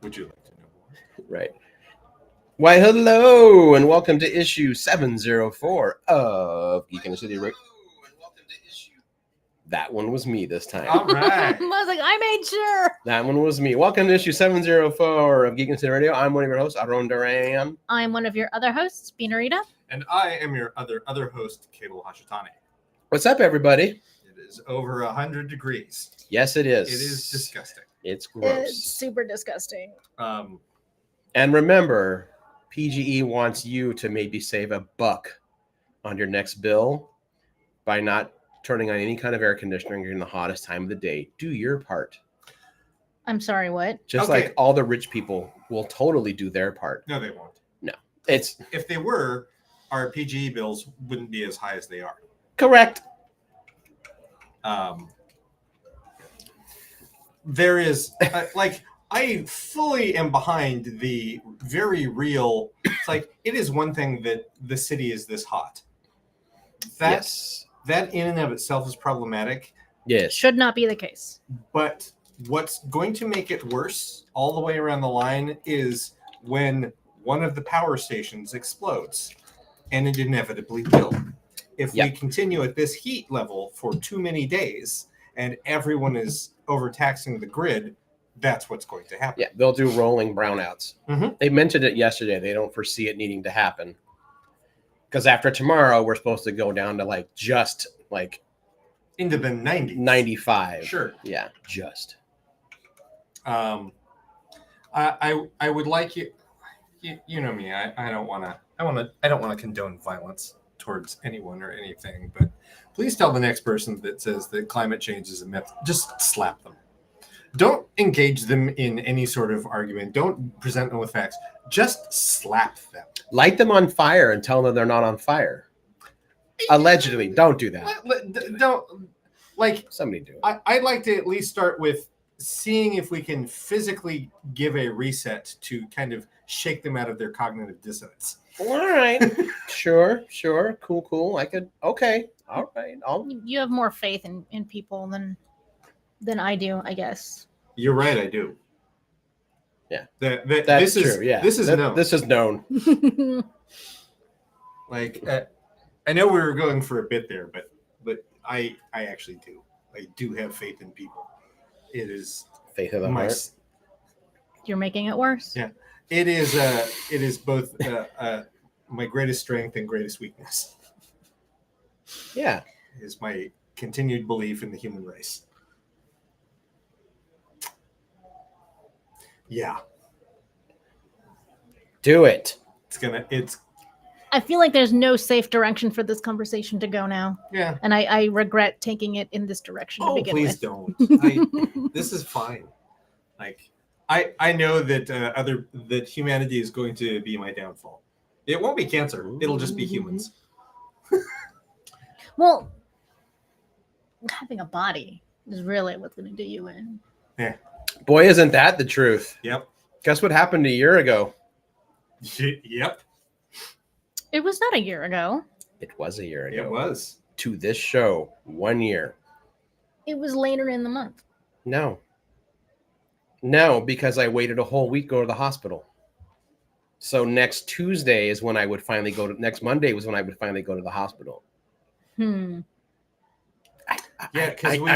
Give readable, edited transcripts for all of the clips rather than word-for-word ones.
Would you like to know more? Right. Why, hello, and welcome to issue 704 of Geek in the City. That one was me this time. All right. I was like, I made sure. That one was me. Welcome to issue 704 of Geek in the City Radio. I'm one of your hosts, Aaron Duran. I'm one of your other hosts, Binarita. And I am your other host, Cable Hashitani. What's up, everybody? It is over 100 degrees. Yes, it is. It is disgusting. It's gross. It's super disgusting. And remember, PGE wants you to maybe save $1 on your next bill by not turning on any kind of air conditioning during the hottest time of the day. Do your part. I'm sorry, what? Just Okay. like all the rich people will totally do their part. No, they won't. It's If they were, our PGE bills wouldn't be as high as they are. correct. There is, I fully am behind the very real, it's like, it is one thing that the city is this hot. Yes. That in and of itself is problematic. Yes. Should not be the case. But what's going to make it worse all the way around the line is when one of the power stations explodes, and it inevitably will. If we continue at this heat level for too many days and everyone is overtaxing the grid, that's what's going to happen. Yeah, they'll do rolling brownouts. Mhm. They mentioned it yesterday. They don't foresee it needing to happen. Because after tomorrow, we're supposed to go down to just Into the 90s. 95. Sure. Yeah, just. I would like you know me. I don't want to condone violence towards anyone or anything, but please tell the next person that says that climate change is a myth, just slap them. Don't engage them in any sort of argument. Don't present them with facts. Just slap them. Light them on fire and tell them they're not on fire. Allegedly. Don't do that. Don't Somebody do it. I'd like to at least start with seeing if we can physically give a reset to kind of shake them out of their cognitive dissonance. All right. Sure. Cool. Okay. All right. You have more faith in people than I do, I guess. You're right, I do. Yeah. That's That's true. Yeah. This is known. This is known. I know we were going for a bit there, but I actually do. I do have faith in people. It is Faith of the my heart. You're making it worse. Yeah. It is both my greatest strength and greatest weakness. Yeah. Is my continued belief in the human race. Yeah. Do it. It's I feel like there's no safe direction for this conversation to go now. yeah. And I regret taking it in this direction to Oh, begin please with. don't. This is fine. I know that that humanity is going to be my downfall. It won't be cancer. It'll just be humans. Well, having a body is really what's going to do you in. Yeah. Boy, isn't that the truth? Yep. Guess what happened a year ago? Yep. It was not a year ago. It was a year ago. It was. To this show, 1 year. It was later in the month. No, because I waited a whole week to go to the hospital. So next Tuesday is when I would finally go to. Next Monday was when I would finally go to the hospital. I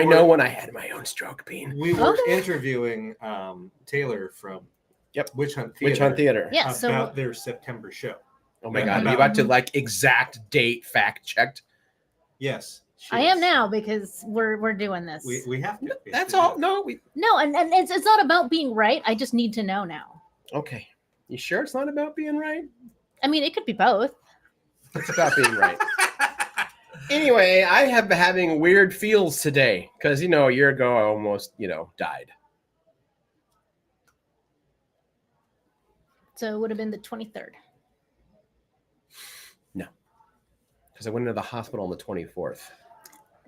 know when I had my own stroke pain. We were Okay. interviewing Taylor from Witch Hunt Theater. Witch Hunt Theater. Yeah, About their September show. Oh my Yeah, God. about- You about to exact date fact checked? Yes. she I am is. now because we're doing this. We have to. That's all. No. No, and it's not about being right. I just need to know now. Okay. You sure it's not about being right? I mean, it could be both. It's about being right. Anyway, I have been having weird feels today because, a year ago I almost, died. So it would have been the 23rd. No, because I went into the hospital on the 24th.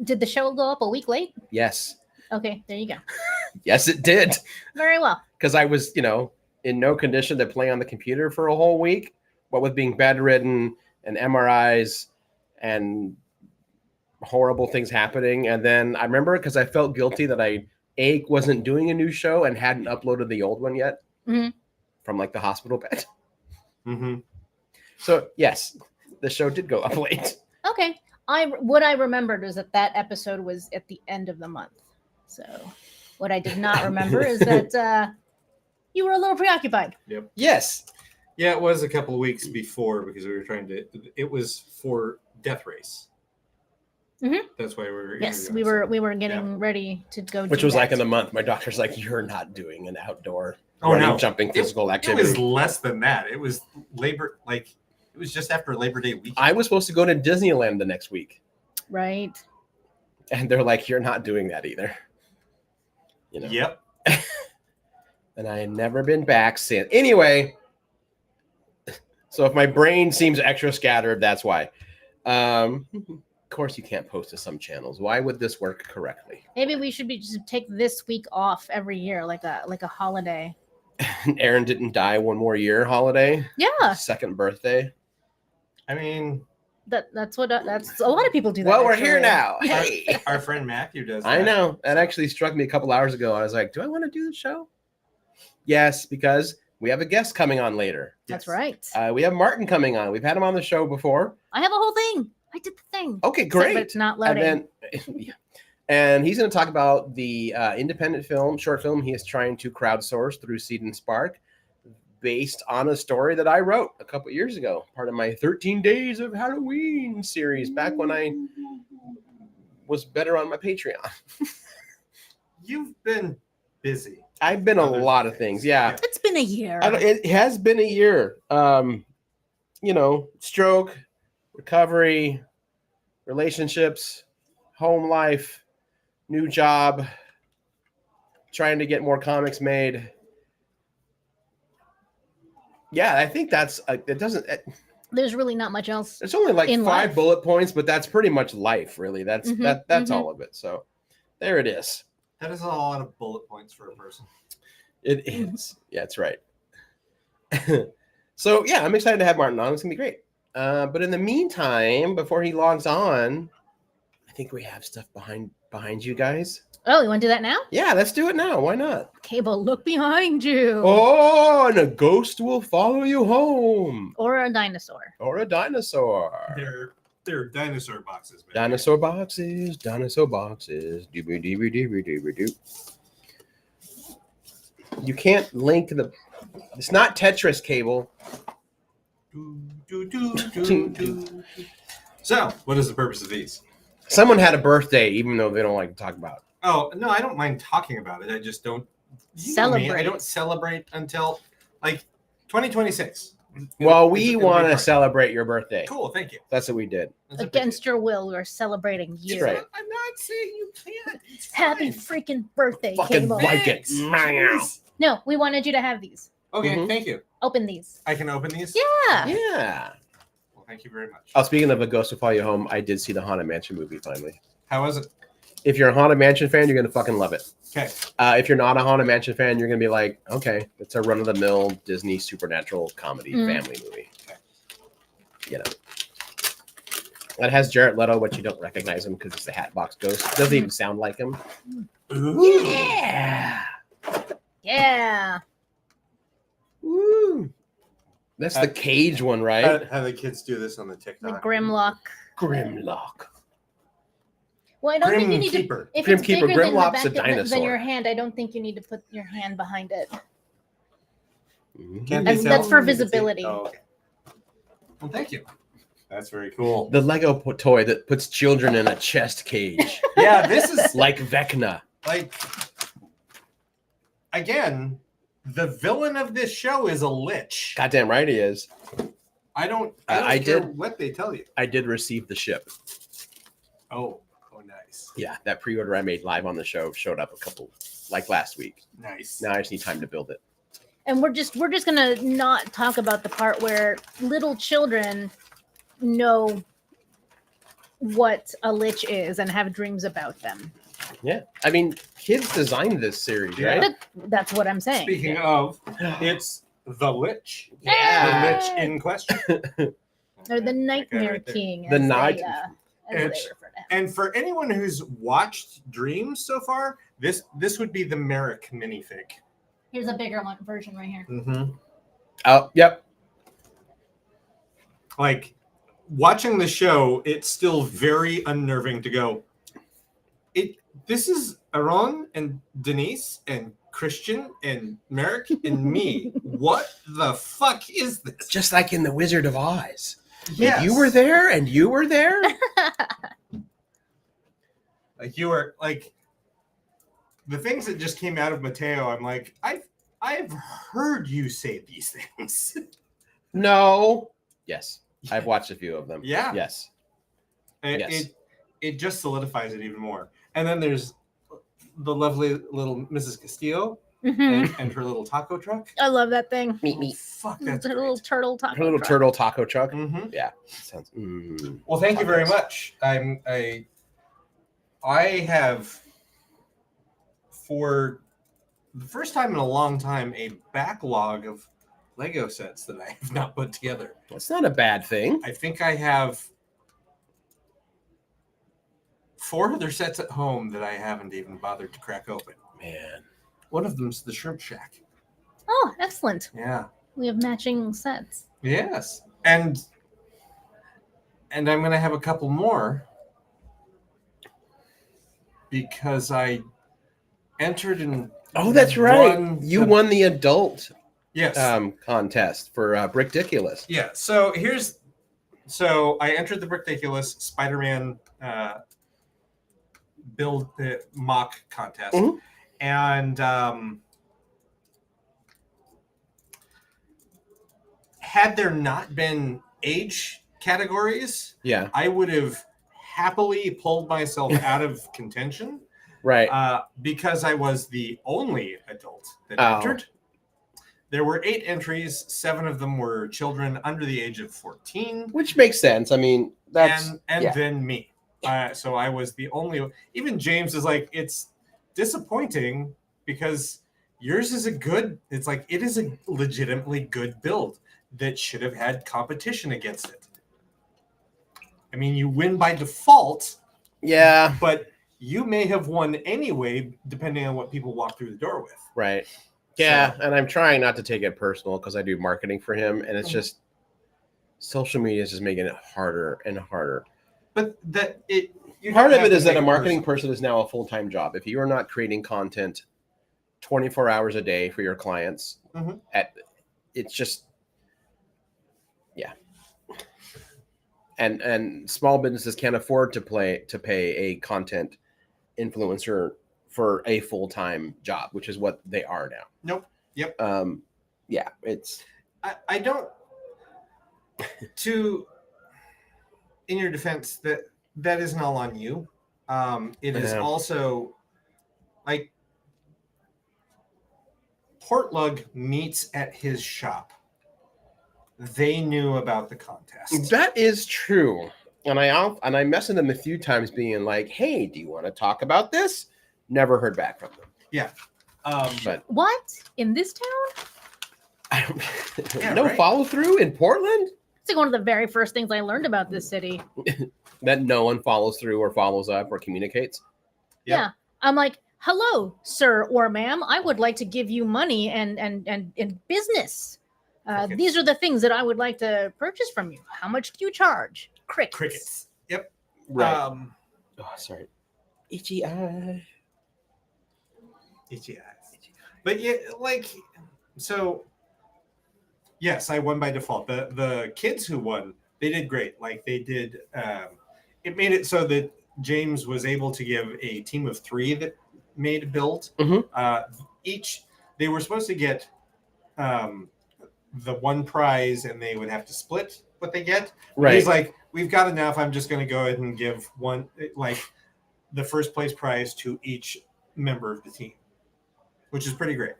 Did the show go up a week late? Yes. Okay, there you go. Yes, it did. Very well. Because I was, in no condition to play on the computer for a whole week. What with being bedridden and MRIs and horrible things happening. And then I remember because I felt guilty that I wasn't doing a new show and hadn't uploaded the old one yet. Mhm. from like the hospital bed. Mm-hmm. So yes, the show did go up late. Okay. What I remembered was that episode was at the end of the month. So what I did not remember is that you were a little preoccupied. Yes. Yeah, it was a couple of weeks before because we were trying to. It was for Death Race. Mhm. That's why we were. Yes, interviewing we were someone. getting ready to go. Which do was like that. in a month. My doctor's like, you're not doing an outdoor Oh, running, no. jumping, physical It activity. was less than that. It was it was just after Labor Day weekend. I was supposed to go to Disneyland the next week. Right. And they're like, you're not doing that either. You know. Yep. And I had never been back since. Anyway, so if my brain seems extra scattered, that's why. Of course, you can't post to some channels. Why would this work correctly? Maybe we should be just take this week off every year, like a holiday. Aaron didn't die one more year holiday. Yeah, Second birthday. I mean, that's what that's a lot of people do that. Well, we're here actually. now. Hey. our friend Matthew does. I that. know. That actually struck me a couple hours ago. I was like, do I want to do the show? Yes, because we have a guest coming on later. That's Yes. right. We have Martin coming on. We've had him on the show before. I have a whole thing. I did the thing. Okay, Except great. But it's not And loading. then, and he's going to talk about the independent short film he is trying to crowdsource through Seed and Spark, based on a story that I wrote a couple years ago, part of my 13 Days of Halloween series, back when I was better on my Patreon. You've been busy. I've been a Other lot of things. Yeah. It's been a year. It has been a year. Stroke, recovery, relationships, home life, new job, trying to get more comics made. Yeah, I think that's it. Doesn't There's really not much else. it's only like In 5 life. bullet points, but that's pretty much life, really. That's Mhm, that's mhm. all of it. So there it is. That is a lot of bullet points for a person. It is. Yeah, that's right. So yeah, I'm excited to have Martin on. It's gonna be great. But in the meantime, before he logs on, I think we have stuff behind you guys. Oh, you want to do that now? Yeah, let's do it now. Why not? Cable, look behind you. Oh, and a ghost will follow you home. Or a dinosaur. Or a dinosaur. They're dinosaur boxes, man. Dinosaur boxes. Dooby-dooby-dooby-dooby-doo. You can't link the. It's not Tetris, Cable. Do. So, what is the purpose of these? Someone had a birthday, even though they don't like to talk about it. Oh, no, I don't mind talking about it. I just don't you know me, I Celebrate. don't celebrate until like 2026. Well, It's we gonna be want to fun. celebrate your birthday. Cool, thank you. That's what we did. That's a big Against deal. your will, we're celebrating you. right. I'm not saying you can't. It's Happy fine. freaking birthday, Fucking Cable. like it. Thanks. No, we wanted you to have these. Okay, Mhm. thank you. Open these. I can open these? Yeah. Yeah. Well, thank you very much. Oh, speaking of a ghost will follow you home, I did see the Haunted Mansion movie finally. How was it? If you're a Haunted Mansion fan, you're gonna fucking love it. Okay. If you're not a Haunted Mansion fan, you're gonna be like, okay, it's a run-of-the-mill Disney supernatural comedy family movie. Okay. You know, it has Jared Leto, but you don't recognize him because it's the Hatbox Ghost. It doesn't even sound like him. Yeah. Yeah. Woo. That's the Cage one, right? How the kids do this on the The TikTok. Grimlock. Grimlock. Well, I don't think you Grim need to. Keeper. If Grim it's Keeper. bigger than, the Grimlock's back a of the- than dinosaur. your hand, I don't think you need to put your hand behind it. Mhm. Can't That's- they that's tell? for You can see- visibility. Oh, okay. Well, thank you. That's very cool. The Lego toy that puts children in a chest cage, Yeah, this is like Vecna. like, again, the villain of this show is a lich. Goddamn right he is. I don't I care did- what they tell you. I did receive the ship. Oh, nice. Yeah, that pre-order I made live on the show showed up like last week. Nice. Now I just need time to build it. And we're just gonna not talk about the part where little children know what a lich is and have dreams about them. Yeah, I mean, kids designed this series, Yeah. right? That's what I'm saying. Speaking of, it's the lich. Yeah. The lich in question. Or the Nightmare right there. King. The as night- they, as they It's- refer to him. And for anyone who's watched Dreams so far, this would be the Merrick minifig. Here's a bigger one version right here. Mm-hmm. Oh, yep. Like watching the show, it's still very unnerving to go. This is Aaron and Denise and Christian and Merrick and me. What the fuck is this? Just like in The Wizard of Oz. Yes. And you were there, and you were there. Like you were like the things that just came out of Mateo. I'm like, I've heard you say these things. No. Yes, I've watched a few of them. Yeah. Yes. Yes. It just solidifies it even more. And then there's the lovely little Mrs. Castillo and her little taco truck. I love that thing. Meet. Fuck, that's Her great. little turtle taco. Her little truck. turtle taco truck. Mm-hmm. Yeah. Sounds. Well, thank you very Tacos. much. I have, for the first time in a long time, a backlog of Lego sets that I have not put together. That's not a bad thing. I think I have 4 other sets at home that I haven't even bothered to crack open. Man. One of them's the Shrimp Shack. Oh, excellent. Yeah. We have matching sets. Yes. And I'm going to have a couple more because I entered in. Oh, that's right. won You the- won the adult Yes. contest for Brickdiculous. Yeah. So I entered the Ridiculous Spider-Man build mock contest, Mhm. and had there not been age categories, Yeah. I would have happily pulled myself out of contention Right. because I was the only adult that Oh. entered. There were 8 entries. 7 of them were children under the age of 14. Which makes sense. I mean, that's and yeah. then me. So I was the only. Even James is like, it's disappointing because yours is a good. It's like it is a legitimately good build that should have had competition against it. I mean, you win by default, Yeah. but you may have won anyway, depending on what people walk through the door with. Right. Yeah, and I'm trying not to take it personal because I do marketing for him, and it's just social media is just making it harder and harder. But that it you Part don't of have it to is that take a marketing personal. person is now a full-time job. If you are not creating content 24 hours a day for your clients, Mhm. it's just and small businesses can't afford to pay a content influencer for a full-time job, which is what they are now. Nope. Yep. Yeah, it's I don't. To, in your defense, that isn't all on you. It is Yeah. also like Portlug meets at his shop. They knew about the contest. that is true. And I messaged them a few times being like, hey, do you want to talk about this? Never heard back from them. But What? In this town? I don't, Yeah, no right. follow through in Portland? It's like one of the very first things I learned about this city. That no one follows through or follows up or communicates? Yep. Yeah. I'm like, hello, sir or ma'am. I would like to give you money and business. Crickets. These are the things that I would like to purchase from you. How much do you charge? Crickets. Crickets. Yep. Right. Oh, Sorry. Itchy eye. itchy eyes. But yeah, like so. Yes, I won by default. The kids who won, they did great. Like they did. It made it so that James was able to give a team of 3 that made a build. Mhm. Each they were supposed to get the one prize, and they would have to split what they get. Right. He's like, we've got enough. I'm just going to go ahead and give one, like the first place to each member of the team, which is pretty great.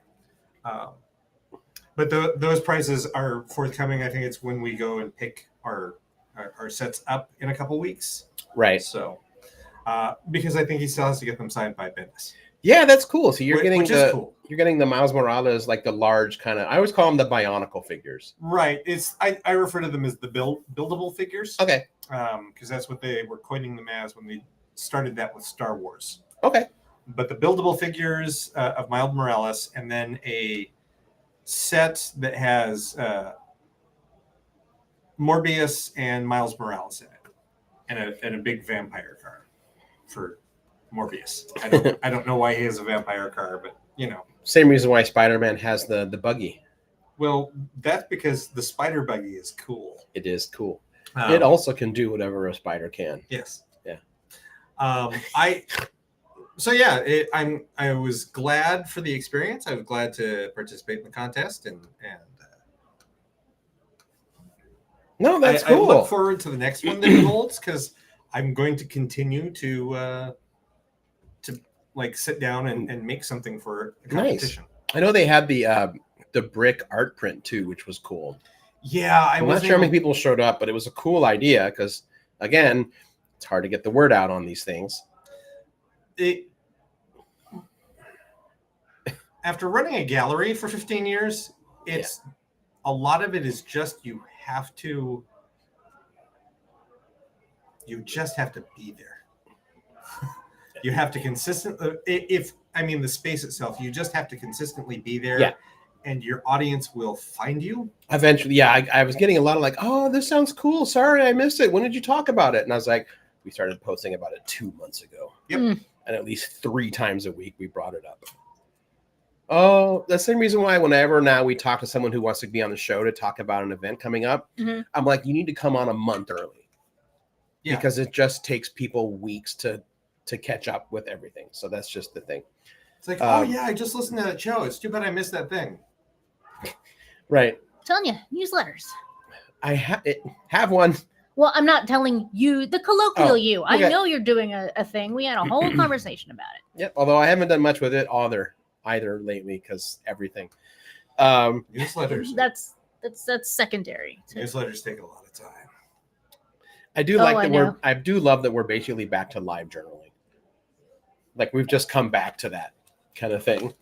But those prizes are forthcoming. I think it's when we go and pick our sets up in a couple weeks. Right. So, because I think he still has to get them signed by Bendis. Yeah, that's cool. So you're getting which is cool. You're getting the Miles Morales, like the large kind of. I always call them the Bionicle figures. Right. It's I refer to them as the buildable figures. Okay. Because that's what they were coining them as when they started that with Star Wars. Okay. But the buildable figures of Miles Morales, and then a set that has Morbius and Miles Morales in it, and a big vampire car for Morbius. I don't know why he has a vampire car, but you know. Same reason why Spider-Man has the buggy. Well, that's because the spider buggy is cool. It is cool. It also can do whatever a spider can. Yes. Yeah. I was glad for the experience. I was glad to participate in the contest, and no, that's I cool. look forward to the next one that it holds, because I'm going to continue to like sit down and make something for a competition. Nice. I know they had the brick art print too, which was cool. Yeah, I'm not sure how many people showed up, but it was a cool idea because, again, it's hard to get the word out on these things. After running a gallery for 15 years, a lot of it is just you just have to be there. You have to consistently, the space itself, you just have to consistently be there. Yeah. And your audience will find you. Eventually, yeah, I was getting a lot of like, oh, this sounds cool. Sorry, I missed it. When did you talk about it? And I was like, we started posting about it 2 months ago. Yep. And at least 3 times a week we brought it up. Oh, that's the same reason why whenever now we talk to someone who wants to be on the show to talk about an event coming up, I'm like, you need to come on a month early. Yeah. Because it just takes people weeks to catch up with everything. So that's just the thing. It's like, oh yeah, I just listened to that show. It's too bad I missed that thing. Right. I'm telling you, newsletters. I have one. Well, I'm not telling you, the colloquial you. Okay. I know you're doing a thing. We had a whole conversation about it. Yep. Although I haven't done much with it either lately because everything. Newsletters. That's secondary. Newsletters take a lot of time. I do like that I do love that we're basically back to live journaling. Like we've just come back to that kind of thing.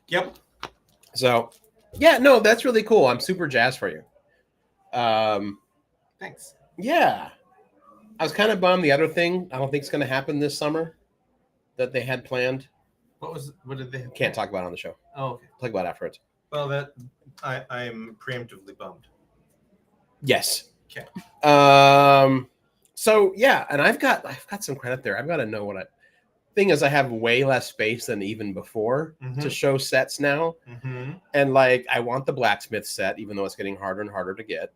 Yep. So, yeah, no, that's really cool. I'm super jazzed for you. Thanks. Yeah. I was kind of bummed. The other thing, I don't think it's going to happen this summer that they had planned. What did they Can't talk about it on the show. Oh, okay. Talk about it afterwards. Well, I'm preemptively bummed. Yes. Okay. So yeah, and I've got some credit there. I've got to know thing is I have way less space than even before to show sets now. And like I want the blacksmith set, even though it's getting harder and harder to get.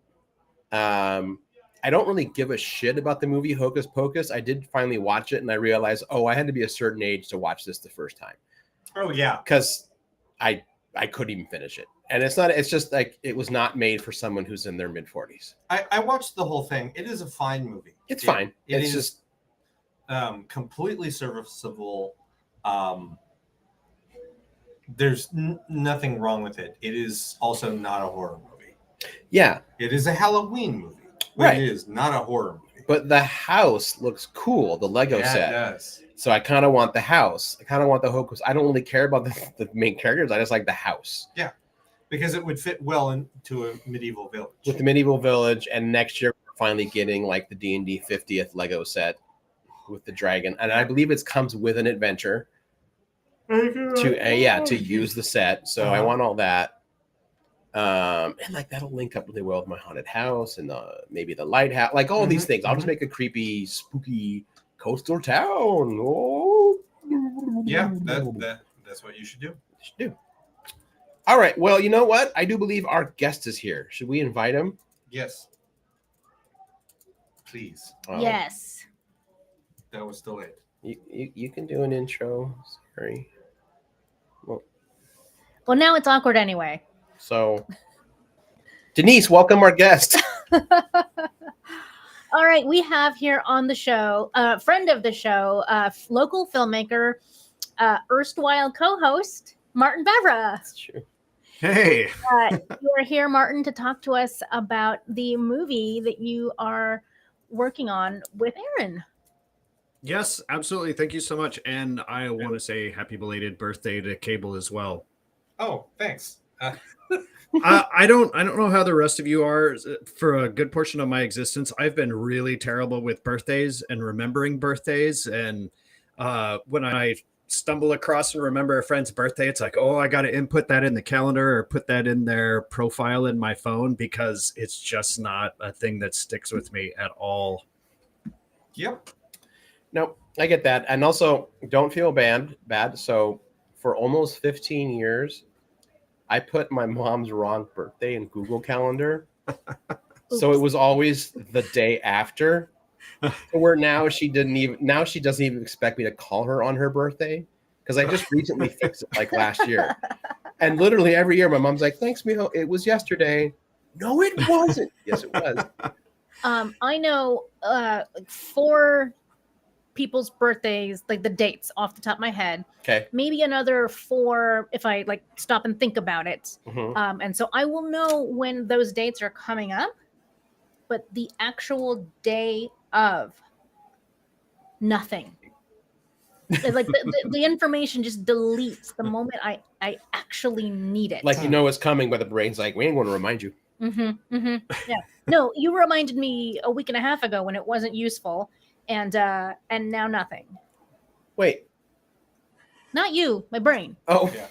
I don't really give a shit about the movie Hocus Pocus. I did finally watch it and I realized, I had to be a certain age to watch this the first time. Oh yeah. Because I couldn't even finish it. And it's just like it was not made for someone who's in their mid-40s. I watched the whole thing. It is a fine movie. It's fine. It's just completely serviceable. There's nothing wrong with it. It is also not a horror movie. Yeah. It is a Halloween movie. But right. It is not a horror movie. But the house looks cool, the Lego set. It does. So I kind of want the house. I kind of want the Hocus. I don't really care about the main characters. I just like the house. Yeah. Because it would fit well into a medieval village. With the medieval village, and next year we're finally getting like the D&D 50th Lego set with the dragon, and I believe it comes with an adventure to use the set. So I want all that, and like that'll link up really well with my haunted house and maybe the lighthouse, like all these things. I'll just make a creepy, spooky coastal town. Oh, yeah, that's what you should do. All right. Well, you know what? I do believe our guest is here. Should we invite him? Yes. Please. Yes. That was delayed. You can do an intro. Sorry. Well, now it's awkward anyway. So, Denise, welcome our guest. All right. We have here on the show, a friend of the show, local filmmaker, erstwhile co-host, Martin Varva. That's true. Hey. You are here, Martin, to talk to us about the movie that you are working on with Aaron. Yes, absolutely. Thank you so much. And I want to say happy belated birthday to Cable as well. Oh, thanks. I don't know how the rest of you are. For a good portion of my existence, I've been really terrible with birthdays and remembering birthdays. And when I stumble across and remember a friend's birthday, it's like, oh, I got to input that in the calendar or put that in their profile in my phone, because it's just not a thing that sticks with me at all. Yep. No, I get that. And also, don't feel bad. So for almost 15 years, I put my mom's wrong birthday in Google Calendar. So it was always the day after. Where now she doesn't even expect me to call her on her birthday, because I just recently fixed it like last year. And literally every year my mom's like, thanks, Mijo. It was yesterday. No, it wasn't. Yes, it was. I know 4 people's birthdays, like the dates off the top of my head. Okay. Maybe another 4 if I like stop and think about it. Mhm. And so I will know when those dates are coming up, but the actual day of, nothing. It's like the information just deletes the moment I actually need it. Like, it's coming, but the brain's like, we ain't going to remind you. Yeah. No, you reminded me a week and a half ago when it wasn't useful, and now nothing. Wait. Not you, my brain. Oh. Yeah.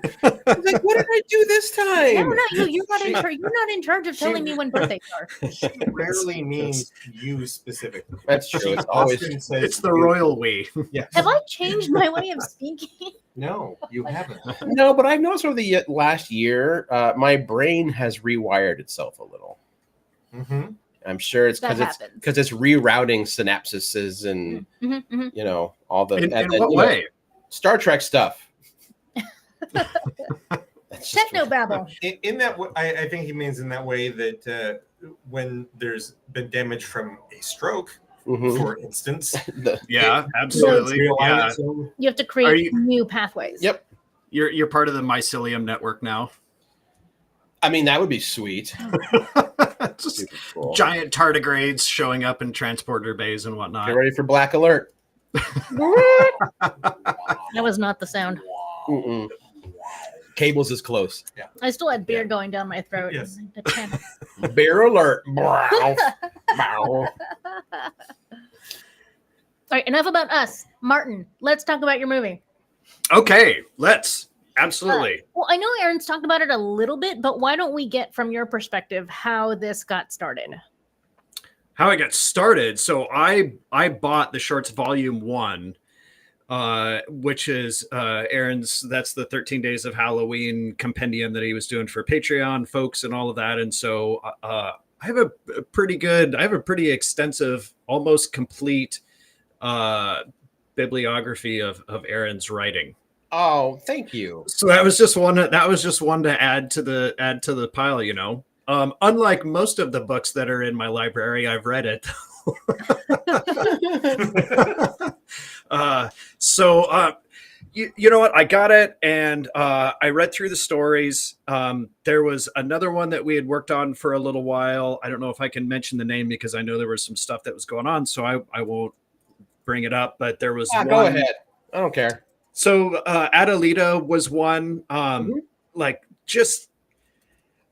I was like, what did I do this time? No, not you. You're not in charge. You're not in charge of telling me when birthdays are. She rarely means you specifically. That's true. She It's always often says It's the you. royal we. Yes. Have I changed my way of speaking? No, you haven't. no, but I've noticed over the last year, my brain has rewired itself a little. Mm-hmm. I'm sure it's That because happens. it's rerouting synapses and all the In and, what way? Star Trek stuff. Techno babble. In that way, I think he means in that way that when there's been damage from a stroke, Mhm. for instance, Yeah, absolutely. Yeah. realizing- You have to Are create you- new pathways. Yep. You're part of the mycelium network now. I mean, that would be sweet. Just Super cool. giant tardigrades showing up in transporter bays and whatnot. Get ready for Black Alert. That was not the sound. Mm-mm. Cables is close. I still had beer going down my throat. Yes. I can't- Bear alert. Bow. Bow. All right, enough about us. Martin, let's talk about your movie. Okay, let's. Absolutely. Well, I know Aaron's talked about it a little bit, but why don't we get from your perspective how this got started? How I got started. So I bought the shorts volume 1, which is Aaron's. That's the 13 Days of Halloween compendium that he was doing for Patreon folks and all of that. And so I have a pretty extensive, almost complete bibliography of Aaron's writing. Oh, thank you. So that was just one to add to the pile, Unlike most of the books that are in my library, I've read it. You know what? I got it, and I read through the stories. There was another one that we had worked on for a little while. I don't know if I can mention the name because I know there was some stuff that was going on, so I won't bring it up. But there was one. Go ahead. I don't care. So Adelita was one, just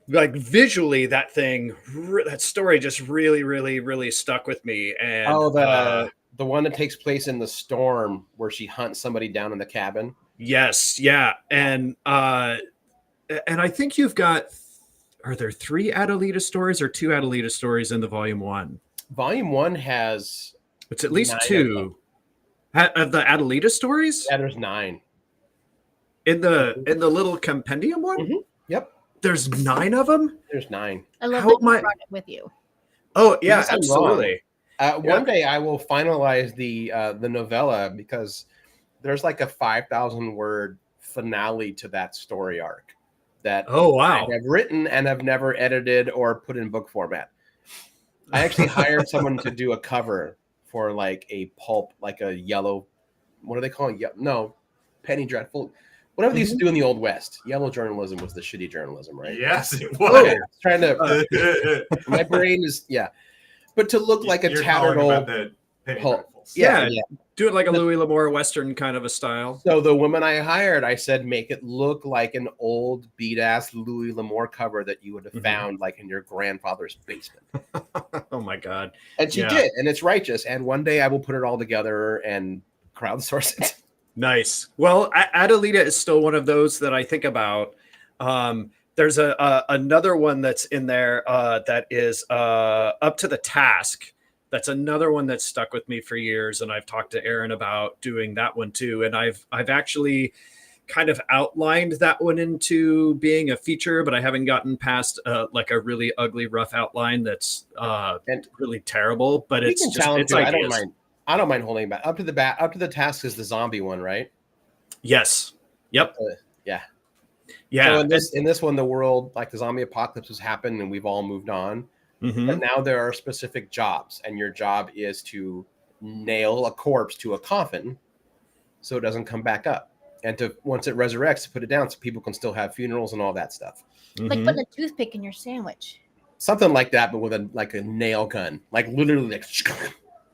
like visually that story just really, really, really stuck with me. And the one that takes place in the storm where she hunts somebody down in the cabin. Yes. Yeah. And I think you've got, are there 3 Adelita stories or 2 Adelita stories in the volume 1? Volume 1 has, It's at least 9 2 of the Adelita stories. yeah, there's 9. In the little compendium one. Mhm. Yep. There's 9 of them. There's 9. I love How that am I- you brought it with you. Oh yeah, Unless I'm absolutely. One day I will finalize the novella, because there's like a 5,000 word finale to that story arc that Oh wow. I have written and have never edited or put in book format. I actually hired someone to do a cover for like a pulp, like a yellow, what do they call it? No, penny dreadful. Whatever they used to do in the Old West. Yellow journalism was the shitty journalism, right? Yes, it Okay, was. trying to, my brain is, but to look like a You're tattered calling old about the penny pulp. dreadfuls. Yeah. Do it like a Louis L'Amour Western kind of a style. So the woman I hired, I said, make it look like an old beat ass Louis L'Amour cover that you would have Mhm. found like in your grandfather's basement. Oh my God. And she Yeah. did, and it's righteous. And one day I will put it all together and crowdsource it. Nice. Well, Adelita is still one of those that I think about. There's another one that's in there that is Up to the Task. That's another one that's stuck with me for years, and I've talked to Aaron about doing that one too. And I've actually kind of outlined that one into being a feature, but I haven't gotten past like a really ugly, rough outline that's And really terrible. But we it's can just challenge it's you. ideas. I don't mind holding back. Up to the task is the zombie one, right? Yes. Yep. Yeah. Yeah. So in this one, the world, like the zombie apocalypse has happened and we've all moved on. Mhm. But now there are specific jobs, and your job is to nail a corpse to a coffin so it doesn't come back up. And to once it resurrects, to put it down so people can still have funerals and all that stuff. Like Mhm. putting a toothpick in your sandwich. Something like that, but with a nail gun. Like literally like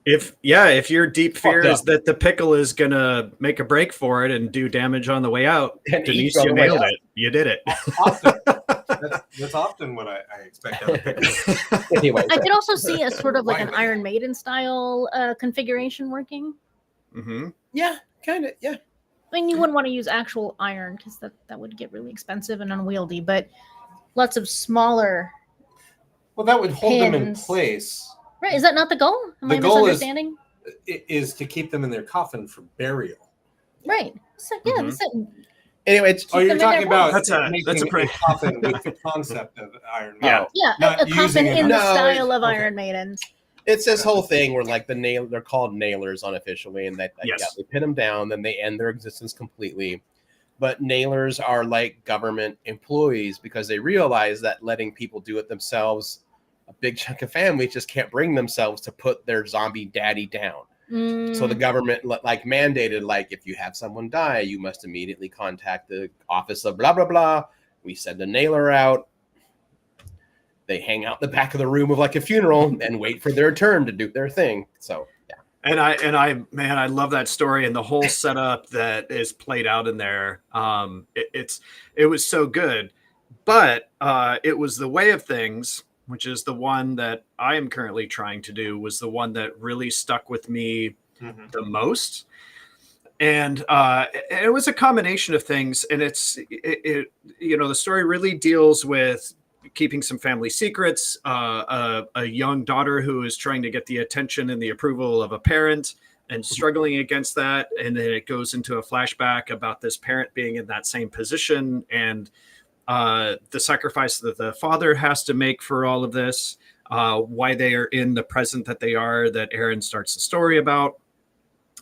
If your deep fear Fucked is that the pickle is gonna make a break for it and do damage on the way out, And eat Denise, on you the way nailed out. it. You did it. Often. That's often what I expect out of pickles. anyway. I could also see a sort of like an Why? Iron Maiden style configuration working. Mhm. Yeah, kind of. Yeah. I mean, you wouldn't want to use actual iron because that would get really expensive and unwieldy, but lots of smaller. Well, that would hold them in Pins. place. Right? Is that not the goal? Am The I goal is- misunderstanding? Is to keep them in their coffin for burial. Right. So, yeah. Mhm. That's it. Anyway, it's Oh, you're them in their talking about That's a making pretty- coffin with the concept of Iron Yeah. Man. Yeah, Not a coffin using it. in the No, style of okay. Iron Maidens. it's this whole thing where like they're called nailers unofficially, and that Yes. yeah, they pin them down, then they end their existence completely. But nailers are like government employees because they realize that letting people do it themselves, a big chunk of families just can't bring themselves to put their zombie daddy down. So the government like mandated, like if you have someone die, you must immediately contact the office of blah, blah, blah. We send a nailer out. They hang out in the back of the room of like a funeral and wait for their turn to do their thing. So yeah. And I love that story and the whole setup that is played out in there. It was so good, but it was The Way of Things, which is the one that I am currently trying to do, was the one that really stuck with me Mhm. the most. And it was a combination of things, and it the story really deals with keeping some family secrets, a young daughter who is trying to get the attention and the approval of a parent and struggling against that. And then it goes into a flashback about this parent being in that same position and the sacrifice that the father has to make for all of this, why they are in the present that they are, that Aaron starts the story about.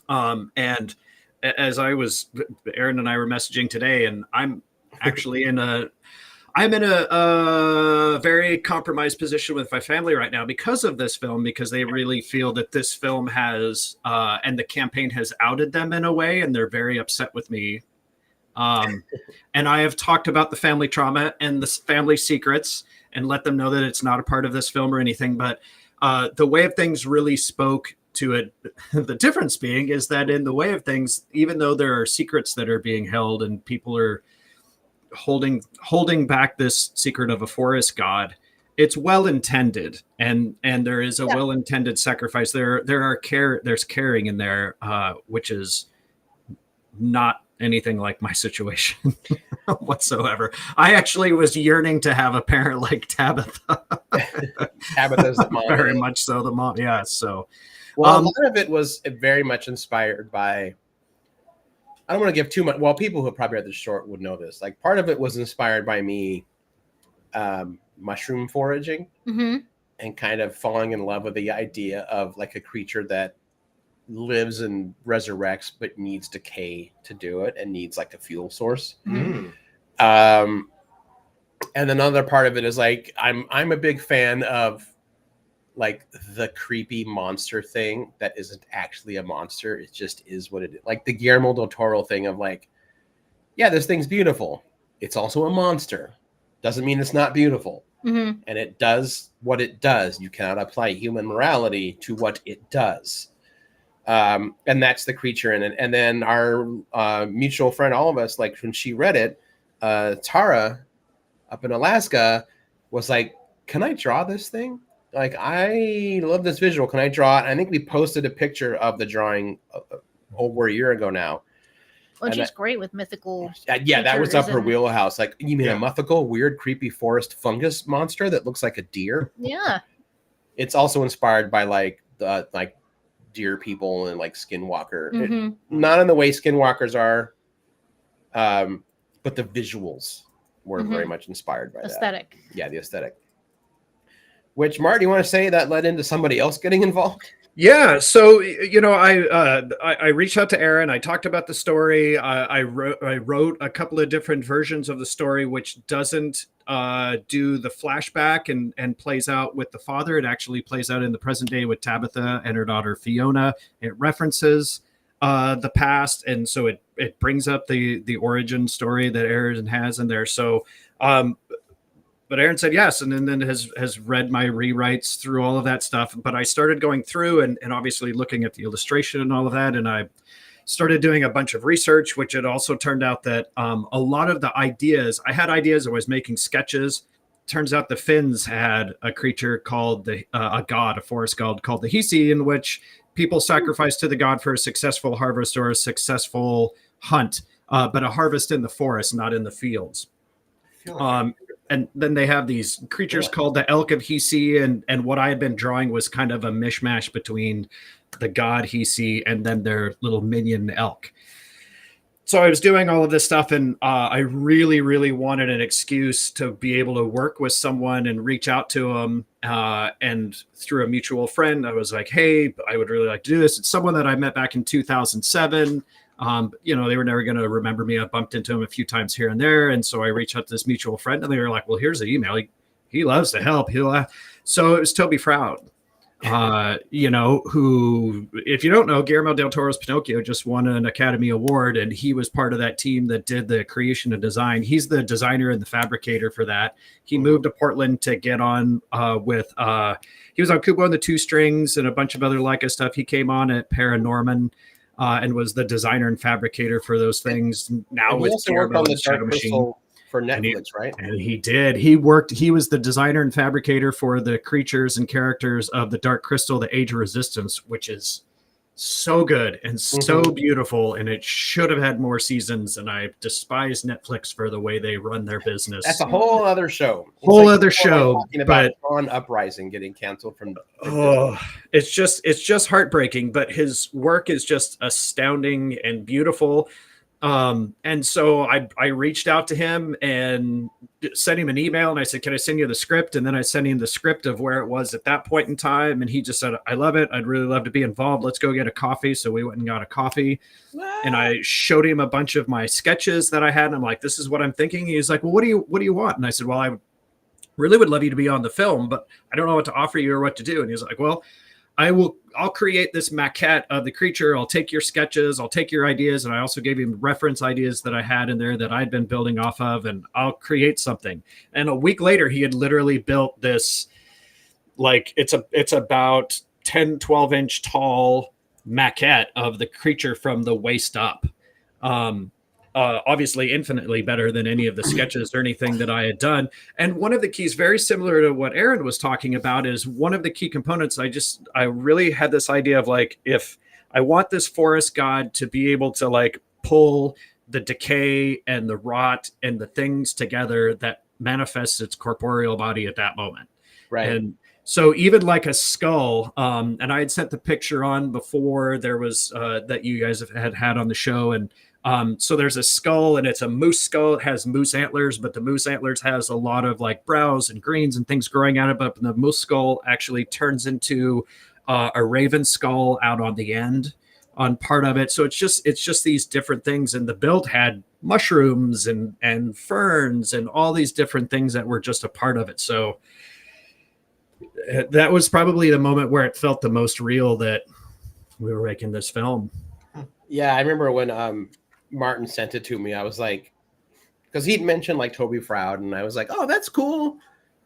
And as Aaron and I were messaging today, and I'm actually in a very compromised position with my family right now because of this film, because they really feel that this film has, and the campaign has outed them in a way, and they're very upset with me. And I have talked about the family trauma and the family secrets and let them know that it's not a part of this film or anything. But The Way of Things really spoke to it. The difference being is that in The Way of Things, even though there are secrets that are being held and people are holding back this secret of a forest god, it's well intended, and there is a well intended sacrifice. There's caring in there, which is not anything like my situation whatsoever. I actually was yearning to have a parent like Tabitha. Tabitha's the mom. Very much so, the mom. Yeah. So, well, a lot of it was very much inspired by. I don't want to give too much. Well, people who have probably read the short would know this. Like part of it was inspired by me mushroom foraging and kind of falling in love with the idea of like a creature that lives and resurrects but needs decay to do it and needs like a fuel source. Mm. And another part of it is like I'm a big fan of like the creepy monster thing that isn't actually a monster. It just is what it is. Like the Guillermo del Toro thing of like, yeah, this thing's beautiful. It's also a monster. Doesn't mean it's not beautiful. And it does what it does. You cannot apply human morality to what it does. And that's the creature in it. And then our mutual friend, all of us, like when she read it, Tara up in Alaska was like, can I draw this thing? Like, I love this visual. Can I draw it? I think we posted a picture of the drawing over a year ago now. Which is great with mythical. Yeah, that was up her and- wheelhouse. Like, you mean Yeah. a mythical, weird, creepy forest fungus monster that looks like a deer? Yeah. It's also inspired by like the deer people and like Skinwalker. Mhm. Not in the way Skinwalkers are, but the visuals were very much inspired by Aesthetic. that. Yeah, the aesthetic. Which, Martin, you want to say that led into somebody else getting involved? Yeah, so I reached out to Aaron. I talked about the story. I wrote a couple of different versions of the story, which doesn't do the flashback and plays out with the father. It actually plays out in the present day with Tabitha and her daughter Fiona. It references the past, and so it brings up the origin story that Aaron has in there. So. But Aaron said yes, and then has read my rewrites through all of that stuff. But I started going through and obviously looking at the illustration and all of that, and I started doing a bunch of research, which it also turned out that a lot of the ideas, I had ideas, I was making sketches. Turns out the Finns had a creature called a forest god called the Hisi, in which people sacrifice to the god for a successful harvest or a successful hunt, but a harvest in the forest, not in the fields. And then they have these creatures called the Elk of Hisi, and what I had been drawing was kind of a mishmash between the god Hisi and then their little minion elk. So I was doing all of this stuff, and I really, really wanted an excuse to be able to work with someone and reach out to them. And through a mutual friend, I was like, hey, I would really like to do this. It's someone that I met back in 2007. They were never going to remember me. I bumped into him a few times here and there. And so I reached out to this mutual friend, and they were like, well, here's the email. He loves to help. So it was Toby Froud, who, if you don't know, Guillermo del Toro's Pinocchio just won an Academy Award, and he was part of that team that did the creation and design. He's the designer and the fabricator for that. He moved to Portland to get on he was on Kubo and the Two Strings and a bunch of other Leica stuff. He came on at Paranorman. And was the designer and fabricator for those things. Now with Guillermo on the Shadow Machine for Netflix, right? And he did. He was the designer and fabricator for the creatures and characters of the Dark Crystal, the Age of Resistance, which is so good and so beautiful, and it should have had more seasons. And I despise Netflix for the way they run their business. That's a whole other show. Talking about Tron Uprising getting canceled from. It's just heartbreaking. But his work is just astounding and beautiful. And so I reached out to him and sent him an email, and I said, can I send you the script? And then I sent him the script of where it was at that point in time. And he just said, I love it. I'd really love to be involved. Let's go get a coffee. So we went and got a coffee. And I showed him a bunch of my sketches that I had. And I'm like, this is what I'm thinking. He's like, well, what do you want? And I said, well, I really would love you to be on the film, but I don't know what to offer you or what to do. And he's like, well, I'll create this maquette of the creature. I'll take your sketches. I'll take your ideas. And I also gave him reference ideas that I had in there that I'd been building off of, and I'll create something. And a week later, he had literally built this, like it's about 10, 12 inch tall maquette of the creature from the waist up. Obviously infinitely better than any of the sketches or anything that I had done. And one of the keys, very similar to what Aaron was talking about, is one of the key components. I really had this idea of like, if I want this forest god to be able to like pull the decay and the rot and the things together that manifests its corporeal body at that moment. Right. And so even like a skull, and I had sent the picture on before there was that you guys had on the show. And so there's a skull, and it's a moose skull. It has moose antlers, but the moose antlers has a lot of like brows and greens and things growing out of it. But the moose skull actually turns into a raven skull out on the end on part of it. So it's just these different things. And the build had mushrooms and ferns and all these different things that were just a part of it. So that was probably the moment where it felt the most real that we were making this film. Yeah, I remember when Martin sent it to me, I was like, because he'd mentioned like Toby Froud, and I was like, oh, that's cool.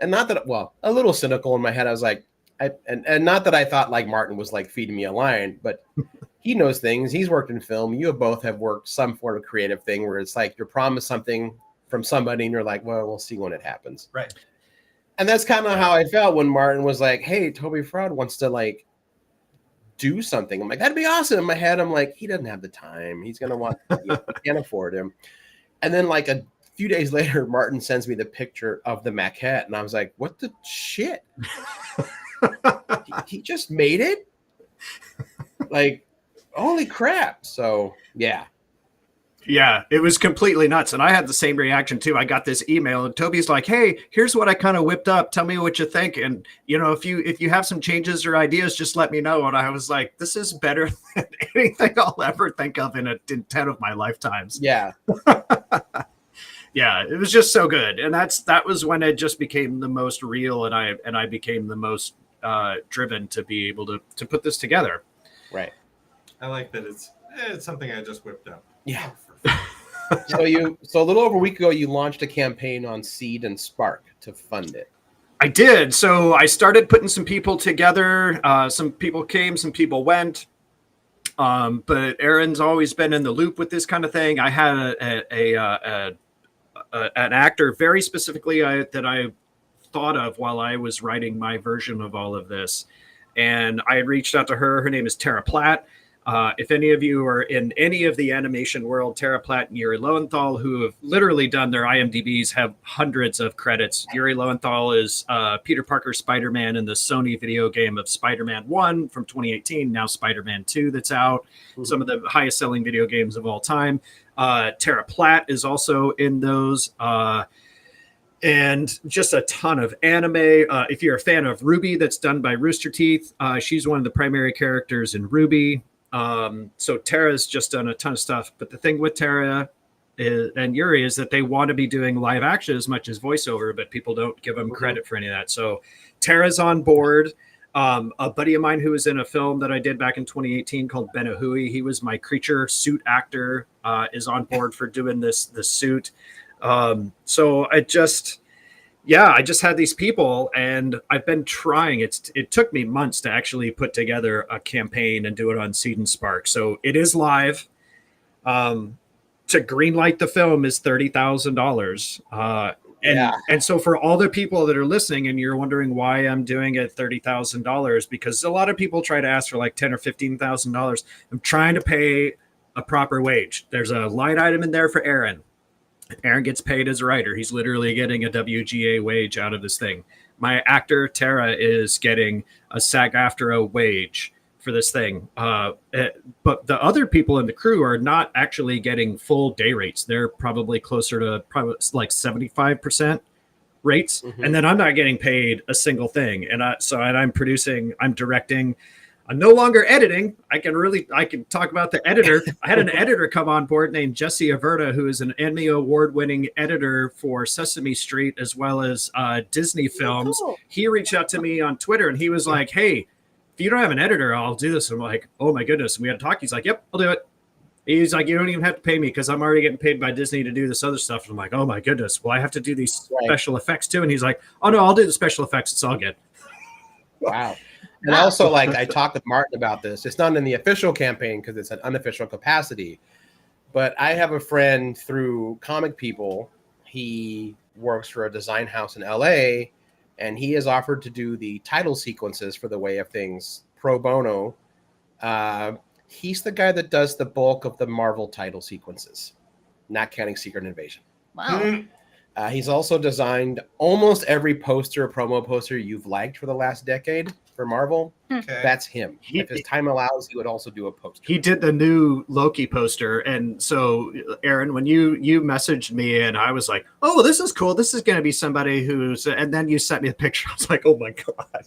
And not that, well, a little cynical in my head. I was like, and not that I thought like Martin was like feeding me a line, but he knows things. He's worked in film. You both have worked some form of creative thing where it's like you're promised something from somebody, and you're like, well, we'll see when it happens. Right. And that's kind of how I felt when Martin was like, hey, Toby Froud wants to like do something. I'm like, that'd be awesome. In my head, I'm like, he doesn't have the time. He's gonna want, can't afford him. And then like a few days later, Martin sends me the picture of the maquette, and I was like, what the shit? he just made it? Like, holy crap. So yeah. Yeah, it was completely nuts. And I had the same reaction too. I got this email and Toby's like, hey, here's what I kind of whipped up. Tell me what you think. And if you have some changes or ideas, just let me know. And I was like, this is better than anything I'll ever think of in 10 of my lifetimes. Yeah. Yeah, it was just so good. And that was when it just became the most real, and I became the most driven to be able to put this together. Right. I like that it's something I just whipped up. Yeah. So a little over a week ago, you launched a campaign on Seed and Spark to fund it. I did. So I started putting some people together. Some people came, some people went. But Aaron's always been in the loop with this kind of thing. I had an actor very specifically that I thought of while I was writing my version of all of this. And I had reached out to her. Her name is Tara Platt. If any of you are in any of the animation world, Tara Platt and Yuri Lowenthal, who have literally done their IMDb's, have hundreds of credits. Yuri Lowenthal is Peter Parker Spider-Man in the Sony video game of Spider-Man 1 from 2018, now Spider-Man 2 that's out. Mm-hmm. Some of the highest selling video games of all time. Tara Platt is also in those. And just a ton of anime. If you're a fan of Ruby, that's done by Rooster Teeth, she's one of the primary characters in Ruby. So Tara's just done a ton of stuff. But the thing with Tara and Yuri is that they want to be doing live action as much as voiceover, but people don't give them credit for any of that. So Tara's on board. A buddy of mine who was in a film that I did back in 2018 called Benahui, he was my creature suit actor, is on board for doing the suit. So I just had these people, and I've been trying. It took me months to actually put together a campaign and do it on Seed and Spark. So it is live. To greenlight the film is $30,000. And so for all the people that are listening, and you're wondering why I'm doing it $30,000, because a lot of people try to ask for like $10,000 or $15,000. I'm trying to pay a proper wage. There's a line item in there for Aaron. Aaron gets paid as a writer. He's literally getting a WGA wage out of this thing. My actor, Tara, is getting a SAG-AFTRA wage for this thing. But the other people in the crew are not actually getting full day rates. They're probably closer to like 75% rates. Mm-hmm. And then I'm not getting paid a single thing. And I'm producing, I'm directing. I'm no longer editing. I can talk about the editor. I had an editor come on board named Jesse Averta, who is an Emmy Award-winning editor for Sesame Street as well as Disney films. Oh, cool. He reached out to me on Twitter and he was like, hey, if you don't have an editor, I'll do this. I'm like, oh my goodness. And we had a talk. He's like, yep, I'll do it. He's like, you don't even have to pay me because I'm already getting paid by Disney to do this other stuff. And I'm like, oh my goodness. Well, I have to do these special effects too. And he's like, oh no, I'll do the special effects. It's all good. Wow. And also, like, I talked with Martin about this. It's not in the official campaign because it's an unofficial capacity. But I have a friend through Comic People. He works for a design house in LA, and he has offered to do the title sequences for The Way of Things pro bono. He's the guy that does the bulk of the Marvel title sequences, not counting Secret Invasion. Wow. He's also designed almost every promo poster you've liked for the last decade for Marvel. Okay. That's him. If his time allows, he would also do a poster. He did the new Loki poster. And so, Aaron, when you messaged me and I was like, oh, this is cool. This is going to be somebody who's, and then you sent me a picture. I was like, oh my God.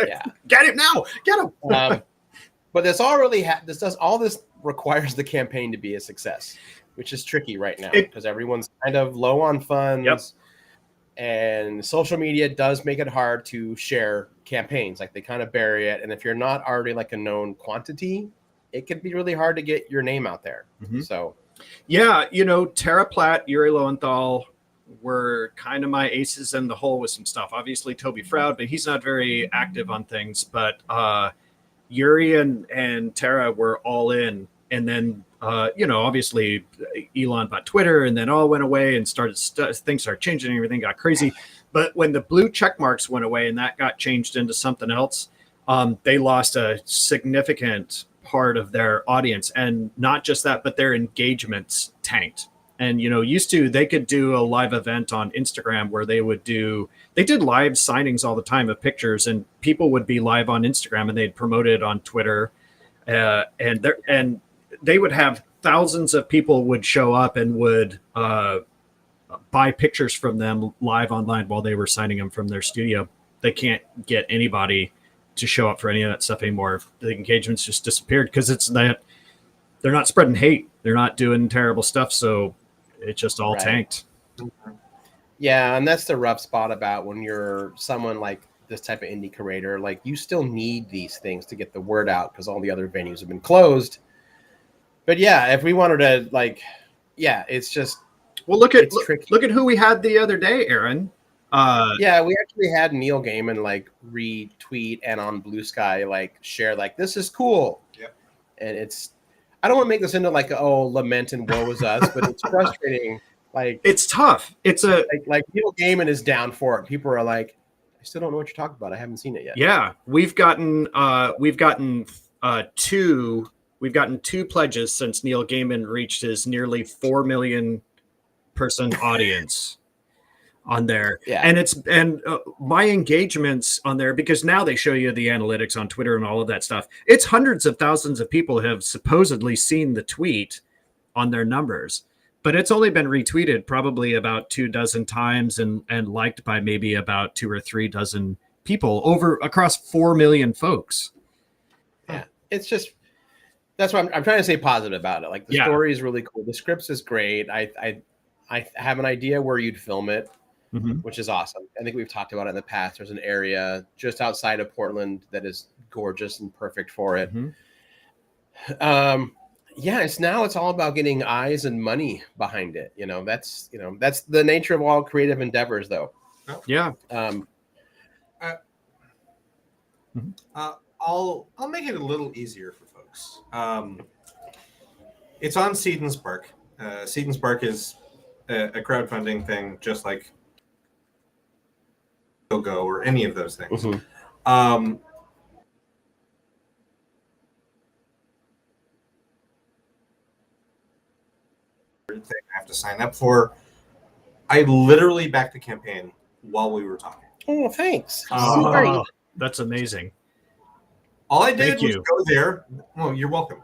Yeah. Get him now. Get him. But this all really, all this requires the campaign to be a success, which is tricky right now because everyone's kind of low on funds. Yep. And social media does make it hard to share campaigns. Like they kind of bury it. And if you're not already like a known quantity, it can be really hard to get your name out there. Mm-hmm. So, yeah, Tara Platt, Yuri Lowenthal were kind of my aces in the hole with some stuff. Obviously, Toby Froud, but he's not very active on things. But Yuri and Tara were all in. And then, obviously Elon bought Twitter and then all went away and things started changing and everything got crazy. But when the blue check marks went away and that got changed into something else, they lost a significant part of their audience. And not just that, but their engagements tanked. And, they could do a live event on Instagram where they did live signings all the time of pictures, and people would be live on Instagram and they'd promote it on Twitter. And they would have thousands of people would show up and would buy pictures from them live online while they were signing them from their studio. They can't get anybody to show up for any of that stuff anymore. The engagements just disappeared because they're not spreading hate. They're not doing terrible stuff. So it just all tanked. Yeah. And that's the rough spot about when you're someone like this type of indie creator. Like, you still need these things to get the word out because all the other venues have been closed. But yeah, if we wanted to it's just, well, look at who we had the other day, Aaron. Yeah, we actually had Neil Gaiman retweet and on Blue Sky share this is cool. Yep. And I don't want to make this into lament and woe is us, but it's frustrating. It's tough. It's like Neil Gaiman is down for it. People are like, I still don't know what you're talking about. I haven't seen it yet. Yeah, we've gotten two pledges since Neil Gaiman reached his nearly 4 million person audience on there. Yeah. And my engagements on there, because now they show you the analytics on Twitter and all of that stuff. It's hundreds of thousands of people have supposedly seen the tweet on their numbers, but it's only been retweeted probably about 24 times and liked by maybe about 2 or 3 dozen people across 4 million folks. Yeah. It's just, that's what I'm trying to say positive about it. The story is really cool. The scripts is great. I have an idea where you'd film it, which is awesome. I think we've talked about it in the past. There's an area just outside of Portland that is gorgeous and perfect for it. It's all about getting eyes and money behind it. That's the nature of all creative endeavors, though. Yeah. I'll make it a little easier for folks. It's on Seed and Spark. Seed and Spark is a crowdfunding thing, just like Go or any of those things. Thing I have to sign up for. I literally backed the campaign while we were talking. Oh, thanks. That's amazing. All I did was go there. Well, you're welcome.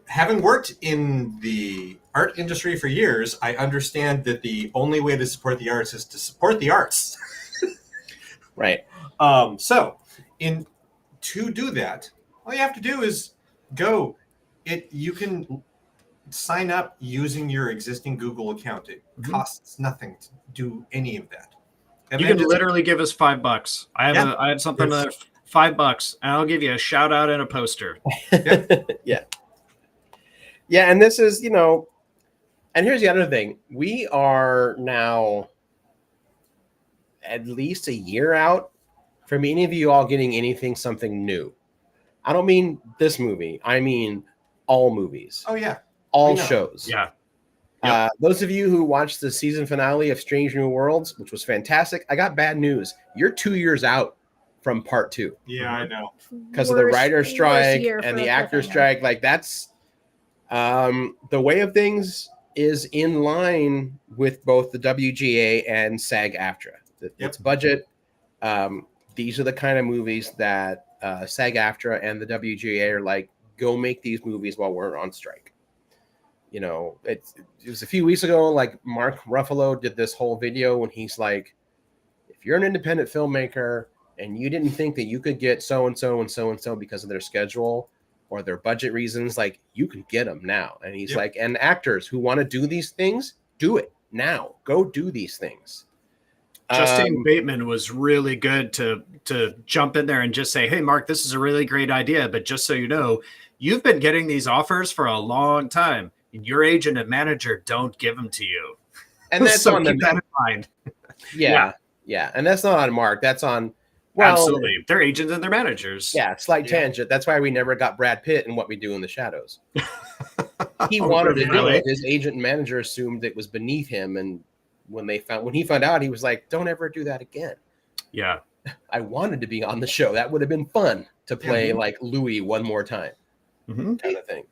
Having worked in the art industry for years, I understand that the only way to support the arts is to support the arts. Right. So to do that, all you have to do is go. You can sign up using your existing Google account. It costs nothing to do any of that. And you can literally give us $5. I have something there, $5, and I'll give you a shout out and a poster. Yeah, and this is, and here's the other thing. We are now at least a year out from any of you all getting something new. I don't mean this movie. I mean all movies. Oh, yeah. All shows. Yeah. Those of you who watched the season finale of Strange New Worlds, which was fantastic, I got bad news. You're 2 years out from part 2. Yeah, I know. Because of the writer's strike and the actor's strike. That's the way of things is in line with both the WGA and SAG-AFTRA. It's budget. These are the kind of movies that SAG-AFTRA and the WGA are like, go make these movies while we're on strike. It was a few weeks ago, Mark Ruffalo did this whole video when he's like, if you're an independent filmmaker and you didn't think that you could get so-and-so and so-and-so because of their schedule or their budget reasons, you can get them now. And he's like, and actors who want to do these things, do it now. Go do these things. Justine Bateman was really good to jump in there and just say, hey, Mark, this is a really great idea. But just so you know, you've been getting these offers for a long time. And your agent and manager don't give them to you. And that's so on keep that the in mind. Yeah. And that's not on Mark. That's on, absolutely. Their agents and their managers. Yeah, slight tangent. That's why we never got Brad Pitt in What We Do in the Shadows. He wanted to do it. His agent and manager assumed it was beneath him and when he found out, he was like, "Don't ever do that again." Yeah. I wanted to be on the show. That would have been fun to play like Louis one more time, kind of thing.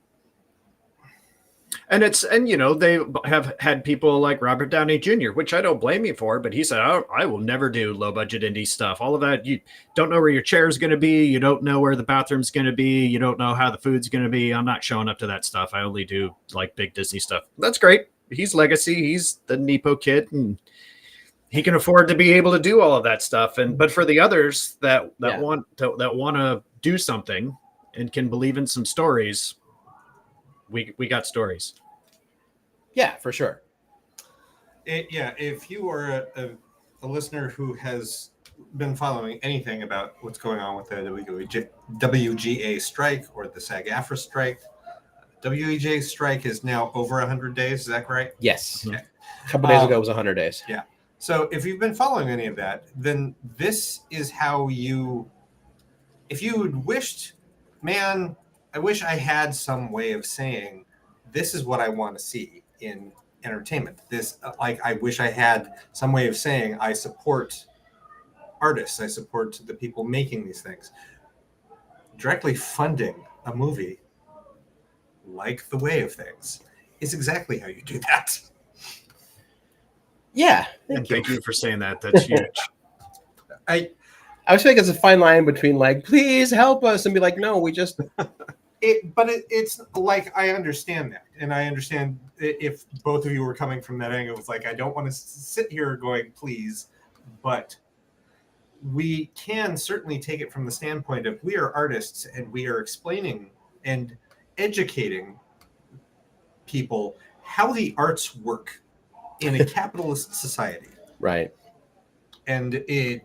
And they have had people like Robert Downey Jr., which I don't blame you for, but he said, I will never do low budget indie stuff. All of that, you don't know where your chair is going to be. You don't know where the bathroom's going to be. You don't know how the food's going to be. I'm not showing up to that stuff. I only do like big Disney stuff. That's great. He's legacy. He's the Nepo kid, and he can afford to be able to do all of that stuff. But for the others that want to do something and can believe in some stories, we got stories. Yeah, for sure. If you are a listener who has been following anything about what's going on with the WGA strike or the SAG-AFTRA strike, WGA strike is now over 100 days. Is that right? Yes. Okay. A couple days ago it was 100 days. Yeah. So if you've been following any of that, then this is how if you had wished, man, I wish I had some way of saying, this is what I want to see in entertainment. I wish I had some way of saying, I support artists. I support the people making these things. Directly funding a movie like The Way of Things is exactly how you do that. Yeah. Thank you for saying that. That's huge. I was thinking it's a fine line between like, please help us, and be like, no, we just. It's like, I understand that, and I understand if both of you were coming from that angle. It's like, I don't want to sit here going, please, but we can certainly take it from the standpoint of we are artists and we are explaining and educating people how the arts work in a capitalist society. Right. And it's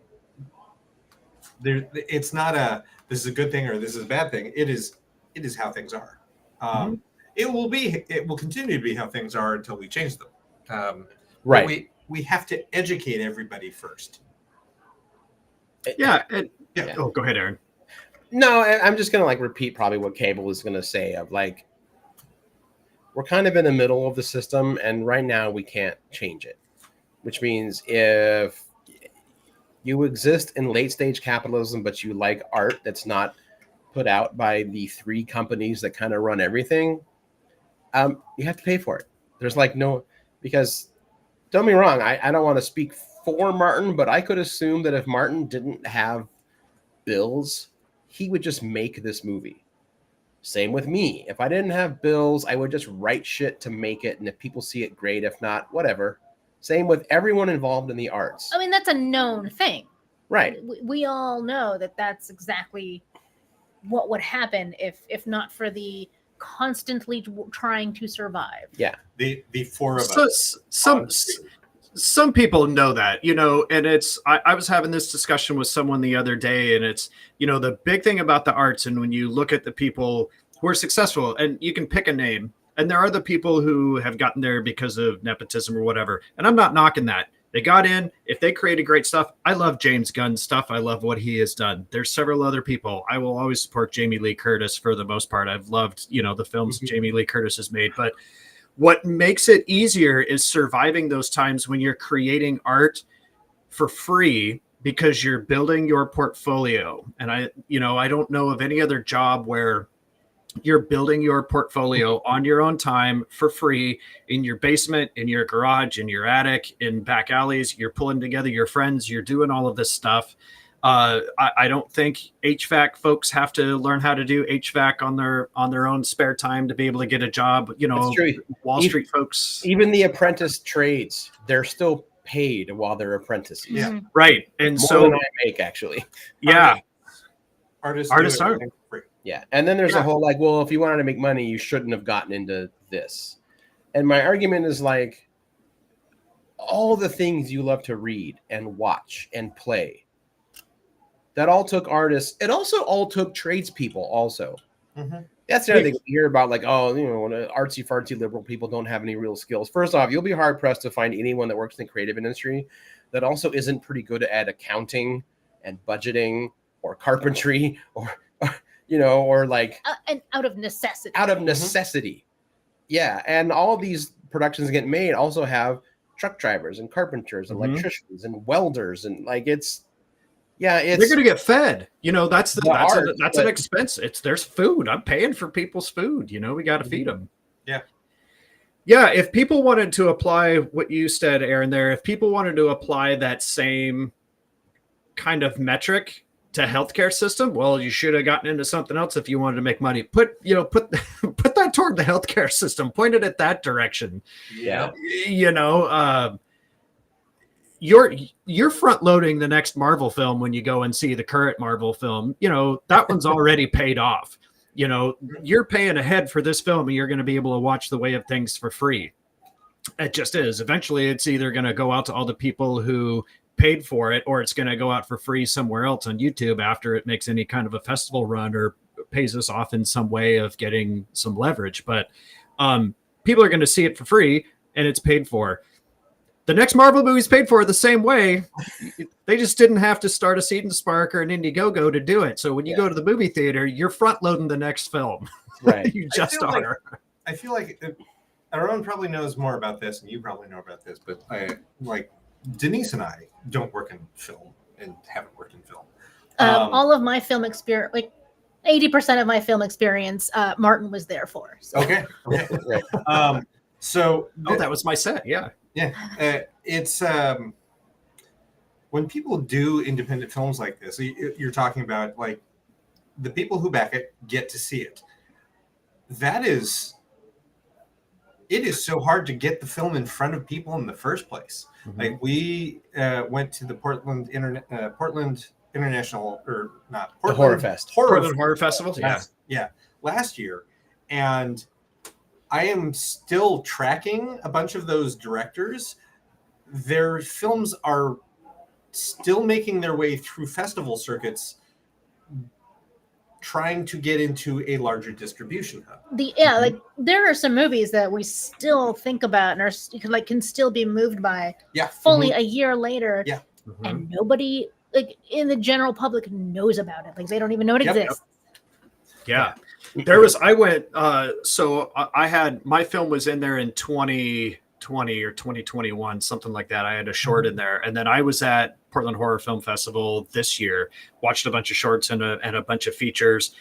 not this is a good thing or this is a bad thing. It is how things are. It will continue to be how things are until we change them. Right. We have to educate everybody first. Yeah. Yeah. Oh, go ahead, Aaron. No, I'm just gonna like repeat probably what Cable was gonna say of like, we're kind of in the middle of the system, and right now we can't change it. Which means if you exist in late stage capitalism, but you like art that's not put out by the three companies that kind of run everything, you have to pay for it. There's like no, because don't be wrong, I don't want to speak for Martin, but I could assume that if Martin didn't have bills, he would just make this movie. Same with me. If I didn't have bills, I would just write shit to make it, and if people see it, great. If not, whatever. Same with everyone involved in the arts. I mean, that's a known thing. Right. We all know that that's exactly what would happen if not for the constantly trying to survive. Yeah. The four of us. Some people know that, and it's, I was having this discussion with someone the other day, and it's, the big thing about the arts. And when you look at the people who are successful, and you can pick a name, and there are the people who have gotten there because of nepotism or whatever. And I'm not knocking that. They got in. If they created great stuff, I love James Gunn's stuff. I love what he has done. There's several other people. I will always support Jamie Lee Curtis for the most part. I've loved, the films Jamie Lee Curtis has made. But what makes it easier is surviving those times when you're creating art for free because you're building your portfolio. And I don't know of any other job where you're building your portfolio on your own time for free in your basement, in your garage, in your attic, in back alleys. You're pulling together your friends. You're doing all of this stuff. I don't think HVAC folks have to learn how to do HVAC on their own spare time to be able to get a job. Wall Street folks, even the apprentice trades, they're still paid while they're apprentices. Yeah. Right. And more so than I make, actually. Yeah. Artists are. Free. Yeah. And then there's a whole like, well, if you wanted to make money, you shouldn't have gotten into this. And my argument is like, all the things you love to read and watch and play, that all took artists. It also all took tradespeople also. Mm-hmm. That's the other thing you hear about, like, artsy fartsy liberal people don't have any real skills. First off, you'll be hard pressed to find anyone that works in the creative industry that also isn't pretty good at accounting and budgeting or carpentry or like and out of necessity. Yeah. And all of these productions that get made also have truck drivers and carpenters and Mhm. electricians and welders, and like it's they're going to get fed. That's the art, that's but- an expense. There's food. I'm paying for people's food. We got to feed them. Yeah. Yeah. If people wanted to apply what you said, Aaron, there, if people wanted to apply that same kind of metric to healthcare system, well, you should have gotten into something else if you wanted to make money. Put put that toward the healthcare system. Point it at that direction. Yeah. You're front loading the next Marvel film when you go and see the current Marvel film. That one's already paid off. You're paying ahead for this film and you're going to be able to watch The Way of Things for free. It just is. Eventually it's either going to go out to all the people who paid for it, or it's going to go out for free somewhere else on YouTube after it makes any kind of a festival run or pays us off in some way of getting some leverage. But people are going to see it for free and it's paid for. The next Marvel movie's paid for the same way. They just didn't have to start a Seed and Spark or an Indiegogo to do it. So when you go to the movie theater, you're front loading the next film. Right. You just are. I feel like Aaron probably knows more about this, and you probably know about this, but Denise and I don't work in film and haven't worked in film. All of my film experience, like 80% of my film experience, Martin was there for. So. Okay. Right. So that was my set. Yeah. Yeah, it's when people do independent films like this, you're talking about like the people who back it get to see it. It is so hard to get the film in front of people in the first place. Mm-hmm. Like we went to the Portland International, or not Portland, Horror Fest. Portland Horror Festival. Yeah, last year, and I am still tracking a bunch of those directors. Their films are still making their way through festival circuits, trying to get into a larger distribution hub. Like there are some movies that we still think about and can still be moved by. Yeah, fully a year later. Yeah, and nobody in the general public knows about it. Like they don't even know it exists. Yeah. I had my film was in there in 2020 or 2021, something like that. I had a short in there, and then I was at Portland Horror Film Festival this year, watched a bunch of shorts and a bunch of features,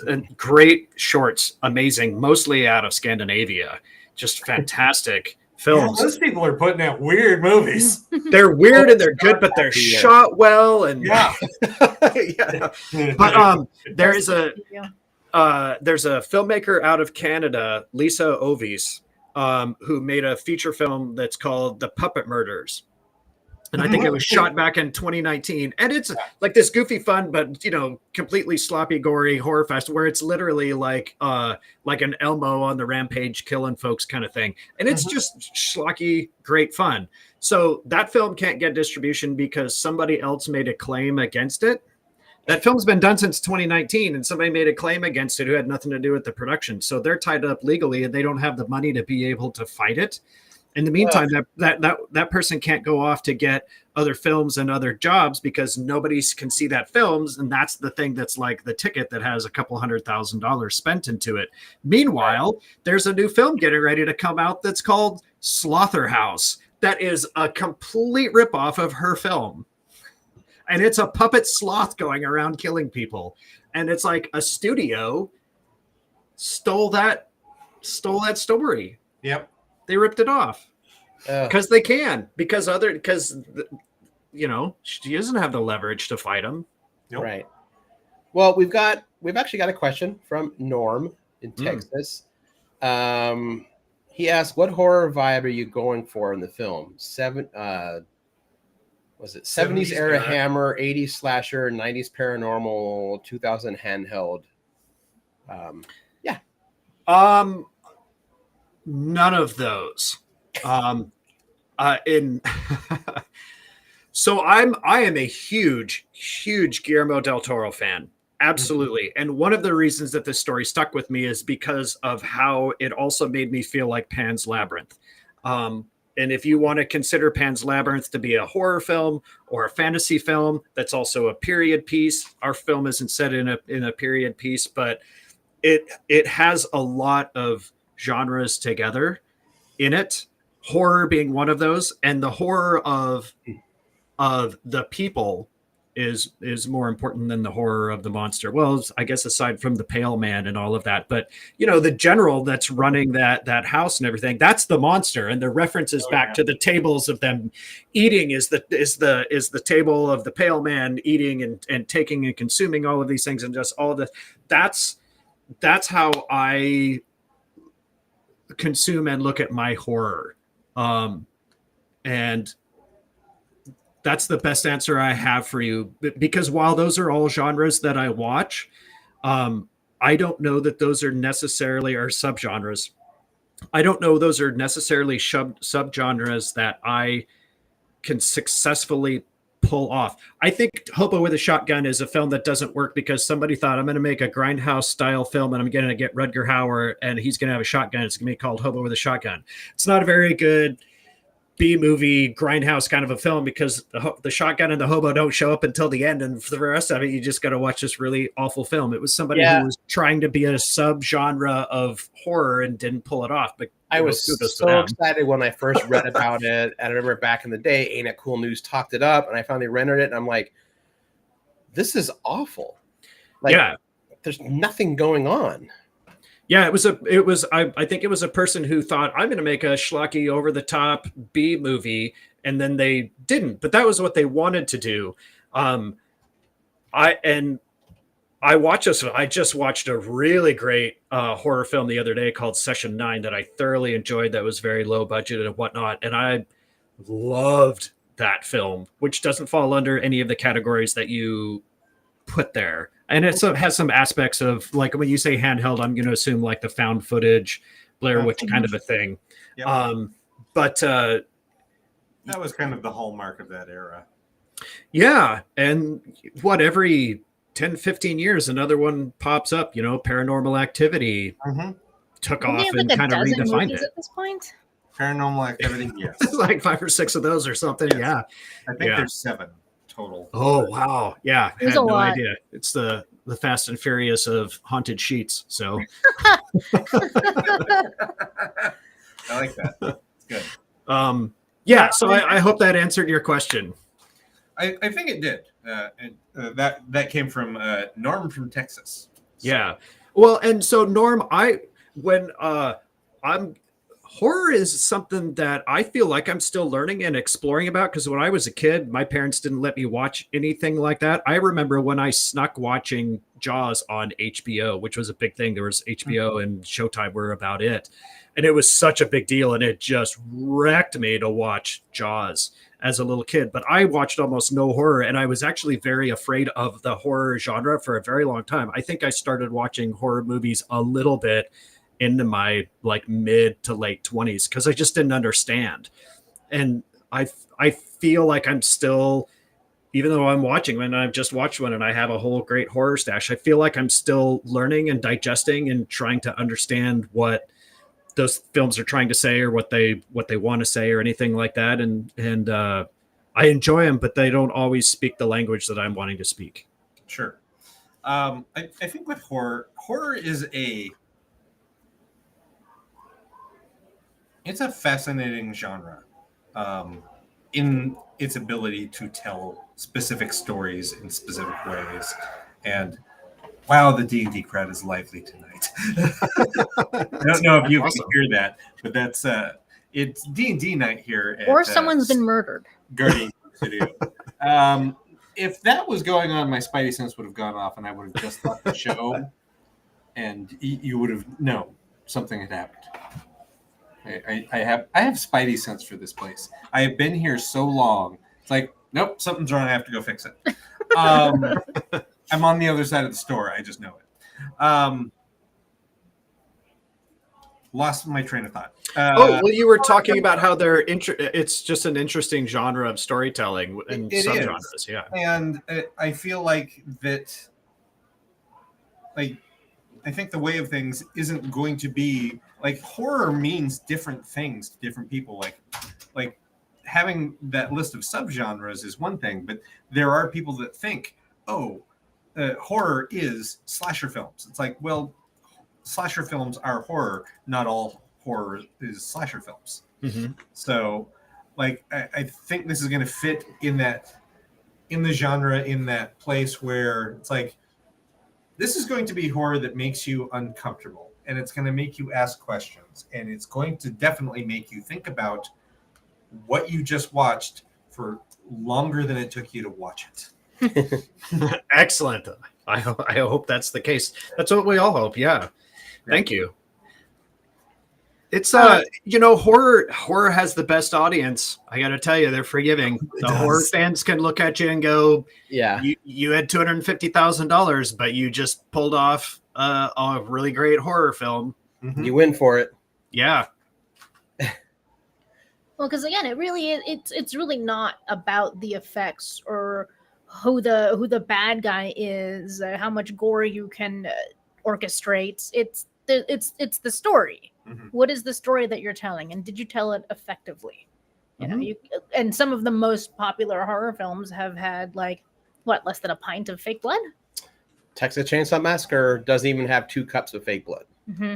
and great shorts, amazing, mostly out of Scandinavia, just fantastic films. Yeah, those people are putting out weird movies. They're weird and they're good, but they're shot well. And yeah. But there's a filmmaker out of Canada, Lisa Ovis, who made a feature film that's called The Puppet Murders. And I think it was shot back in 2019. And it's like this goofy fun, but completely sloppy, gory horror fest where it's literally like an Elmo on the rampage killing folks kind of thing. And it's just schlocky, great fun. So that film can't get distribution because somebody else made a claim against it. That film's been done since 2019, and somebody made a claim against it who had nothing to do with the production. So they're tied up legally, and they don't have the money to be able to fight it. In the meantime, that person can't go off to get other films and other jobs because nobody can see that films, and that's the thing that's like the ticket that has a couple $100,000 spent into it. Meanwhile, there's a new film getting ready to come out that's called Slaughterhouse. That is a complete ripoff of her film. And it's a puppet sloth going around killing people. And it's like a studio stole that story. Yep. They ripped it off because they can, because she doesn't have the leverage to fight them. Nope. Right. Well, we've actually got a question from Norm in Texas. He asked, "What horror vibe are you going for in the film? 70s era Hammer, 80s slasher, 90s paranormal, 2000 handheld?" None of those. So I am a huge Guillermo del Toro fan. Absolutely. And one of the reasons that this story stuck with me is because of how it also made me feel like Pan's Labyrinth. And if you want to consider Pan's Labyrinth to be a horror film or a fantasy film, that's also a period piece. Our film isn't set in a period piece, but it has a lot of genres together in it. horror being one of those, and the horror of the people is more important than the horror of the monster. Well, I guess aside from the pale man and all of that, but the general that's running that house and everything, that's the monster. And the references back to the tables of them eating is the table of the pale man eating and taking and consuming all of these things, and just all of this. That's how I consume and look at my horror. And that's the best answer I have for you, because while those are all genres that I watch, I don't know that those are necessarily are subgenres. I don't know those are necessarily subgenres that I can successfully pull off. I think Hobo with a Shotgun is a film that doesn't work because somebody thought, I'm going to make a grindhouse style film and I'm going to get Rutger Hauer and he's going to have a shotgun. It's going to be called Hobo with a Shotgun. It's not a very good B-movie grindhouse kind of a film because the shotgun and the hobo don't show up until the end, and for the rest of it you just got to watch this really awful film. It was somebody who was trying to be a subgenre of horror and didn't pull it off. But I was so excited when I first read about it. I remember back in the day, Ain't It Cool News talked it up, and I finally rented it, and I'm like, this is awful. There's nothing going on. Yeah, I think it was a person who thought, I'm going to make a schlocky over the top B movie, and then they didn't, but that was what they wanted to do. I just watched a really great horror film the other day called Session 9 that I thoroughly enjoyed. That was very low budget and whatnot. And I loved that film, which doesn't fall under any of the categories that you put there. And it has some aspects of, like, when you say handheld, I'm going to assume like the found footage, Blair Witch kind of a thing. Yep. But that was kind of the hallmark of that era. Yeah. And every 10, 15 years, another one pops up, Paranormal Activity took off and kind of redefined it. At this point? Paranormal Activity, yes. Like 5 or 6 of those or something. Yes. Yeah. I think there's 7 total. Oh, wow. Yeah. There's had no idea. It's the Fast and Furious of haunted sheets. So I like that. It's good. So I hope that answered your question. I think it did. That came from Norm from Texas. So. Yeah. Well, and so Norm, horror is something that I feel like I'm still learning and exploring about, because when I was a kid, my parents didn't let me watch anything like that. I remember when I snuck watching Jaws on HBO, which was a big thing. There was HBO and Showtime were about it. And it was such a big deal, and it just wrecked me to watch Jaws as a little kid. But I watched almost no horror, and I was actually very afraid of the horror genre for a very long time. I think I started watching horror movies a little bit into my mid to late 20s because I just didn't understand. And I feel like I'm still, even though I'm watching one, and I've just watched one and I have a whole great horror stash, I feel like I'm still learning and digesting and trying to understand what those films are trying to say or what they want to say or anything like that. And I enjoy them, but they don't always speak the language that I'm wanting to speak. Sure. I think with horror is it's a fascinating genre in its ability to tell specific stories in specific ways. And wow, the D&D crowd is lively tonight. I don't know if you can hear that, but that's it's D&D night here. Or someone's been murdered. Guardian Studio. If that was going on, my spidey sense would have gone off, and I would have just left the show, and you would have known something had happened. I have spidey sense for this place. I have been here so long. It's like, nope, something's wrong. I have to go fix it. I'm on the other side of the store. I just know it. Lost my train of thought. You were talking about how it's just an interesting genre of storytelling and subgenres. Yeah. And I feel like that, I think the way of things isn't going to be horror means different things to different people. Like having that list of subgenres is one thing, but there are people that think, horror is slasher films. It's like, well, slasher films are horror. Not all horror is slasher films. Mhm. So, like, I think this is going to fit in the genre, in that place where it's like, this is going to be horror that makes you uncomfortable, and it's going to make you ask questions, and it's going to definitely make you think about what you just watched for longer than it took you to watch it. Excellent. I hope that's the case. That's what we all hope. Yeah. Thank you. It's horror has the best audience. I got to tell you, they're forgiving. It The does. horror fans can look at you and go, Yeah. you had $250,000, but you just pulled off a really great horror film. Mhm. You win for it. Yeah. Well, because again, it really is. It's really not about the effects or who the bad guy is, how much gore you can orchestrate. It's the story. Mhm. What is the story that you're telling, and did you tell it effectively? You know, and some of the most popular horror films have had like less than a pint of fake blood. Texas Chainsaw Massacre doesn't even have 2 cups of fake blood. Mm-hmm.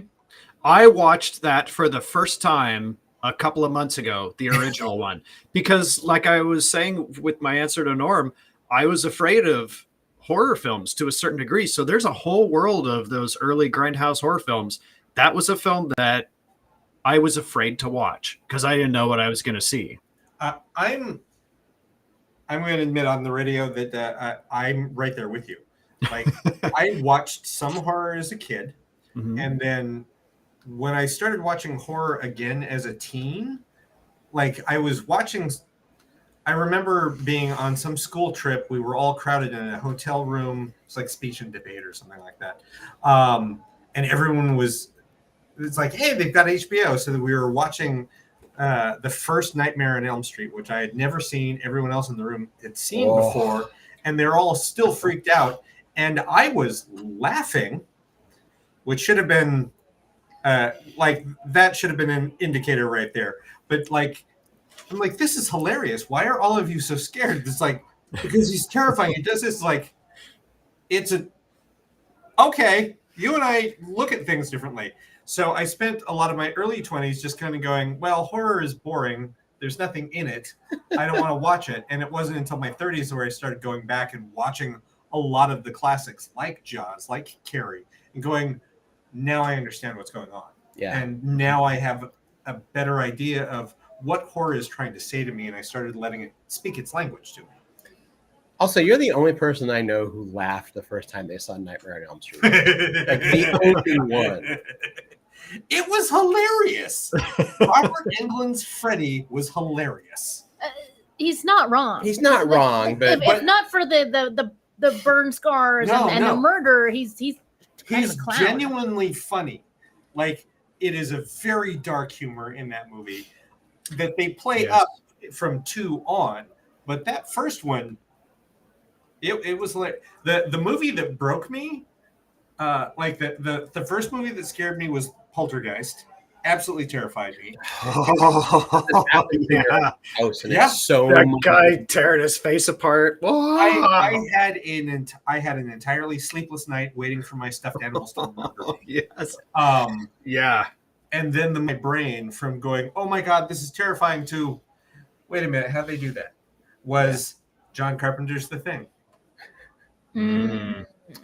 I watched that for the first time a couple of months ago, the original one, because like I was saying with my answer to Norm, I was afraid of horror films to a certain degree. So there's a whole world of those early grindhouse horror films. That was a film that I was afraid to watch because I didn't know what I was going to see. I'm going to admit on the radio that I'm right there with you. Like, I watched some horror as a kid, Mhm. and then when I started watching horror again as a teen, like I remember being on some school trip. We were all crowded in a hotel room. It's like speech and debate or something like that. And everyone it's like, hey, they've got HBO. So we were watching the first Nightmare on Elm Street, which I had never seen. Everyone else in the room had seen before. And they're all still freaked out. And I was laughing, which should have been that should have been an indicator right there. But like, I'm like, this is hilarious. Why are all of you so scared? It's like, because he's terrifying. He does this like, okay, you and I look at things differently. So I spent a lot of my early 20s just kind of going, well, horror is boring. There's nothing in it. I don't want to watch it. And it wasn't until my 30s where I started going back and watching a lot of the classics like Jaws, like Carrie, and going, now I understand what's going on. Yeah. And now I have a better idea of what horror is trying to say to me, and I started letting it speak its language to me. Also, you're the only person I know who laughed the first time they saw Nightmare on Elm Street. Like the only one. It was hilarious. Robert Englund's Freddy was hilarious. He's not wrong. He's not wrong, but if not for the burn scars and the murder, he's kind of a clown. Genuinely funny. Like, it is a very dark humor in that movie that they play up from 2 on. But that first one, it was like the movie that broke me. Like the first movie that scared me was Poltergeist. Absolutely terrified me. Yeah. It's so that guy tearing his face apart. I had an entirely sleepless night waiting for my stuffed animals to murder me. Yes. Yeah. And then my brain from going, oh my God, this is terrifying, to, wait a minute, how'd they do that? Was John Carpenter's The Thing.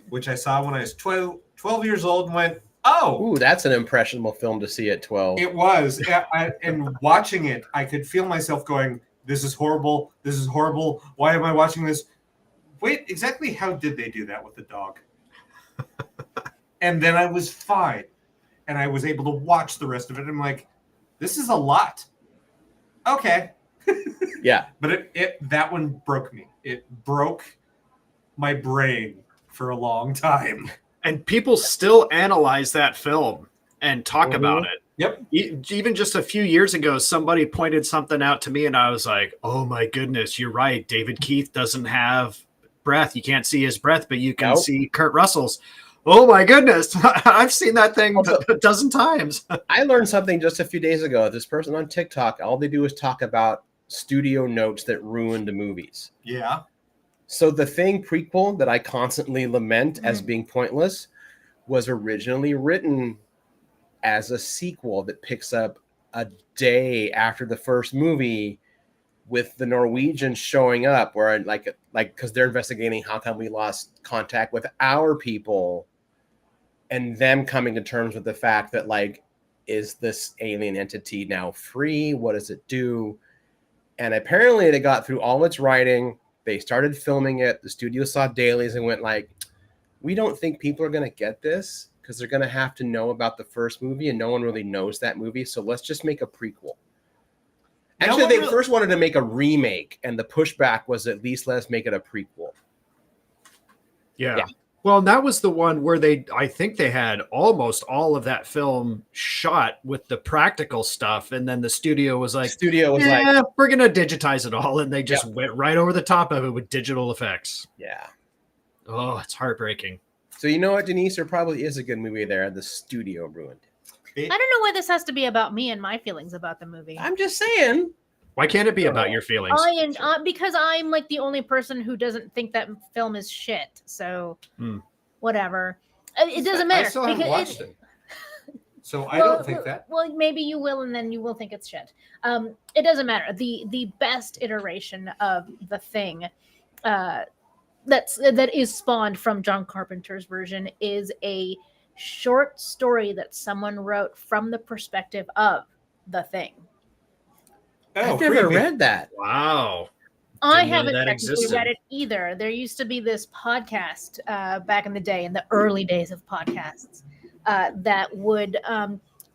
Which I saw when I was 12 years old and went, oh. Ooh, that's an impressionable film to see at 12. It was. And watching it, I could feel myself going, this is horrible. This is horrible. Why am I watching this? Wait, exactly how did they do that with the dog? And then I was fine. And I was able to watch the rest of it. I'm like, this is a lot. Okay. Yeah. But that one broke me. It broke my brain for a long time. And people still analyze that film and talk about it. Yep. Even just a few years ago, somebody pointed something out to me and I was like, oh my goodness, you're right. David Keith doesn't have breath. You can't see his breath, but you can see Kurt Russell's. Oh my goodness. I've seen that thing a dozen times. I learned something just a few days ago. This person on TikTok, all they do is talk about studio notes that ruined the movies. Yeah. So the Thing prequel that I constantly lament as being pointless was originally written as a sequel that picks up a day after the first movie with the Norwegians showing up, where like because they're investigating how come we lost contact with our people, and them coming to terms with the fact that like, is this alien entity now free? What does it do? And apparently they got through all its writing. They started filming it. The studio saw dailies and went like, we don't think people are going to get this because they're going to have to know about the first movie, and no one really knows that movie. So let's just make a prequel. Actually, they first wanted to make a remake, and the pushback was at least let's make it a prequel. Yeah. Well, and that was the one where I think they had almost all of that film shot with the practical stuff. And then the studio was like, we're going to digitize it all. And they just went right over the top of it with digital effects. Yeah. Oh, it's heartbreaking. So you know what, Denise? There probably is a good movie there. The studio ruined it. I don't know why this has to be about me and my feelings about the movie. I'm just saying. Why can't it be about your feelings? Because I'm like the only person who doesn't think that film is shit. So whatever. It doesn't matter. I still haven't watched it. So I don't think that. Well, maybe you will, and then you will think it's shit. It doesn't matter. The best iteration of The Thing that is spawned from John Carpenter's version is a short story that someone wrote from the perspective of The Thing. Oh, I've never read that. Wow. I haven't technically read it either. There used to be this podcast back in the day, in the early days of podcasts, that would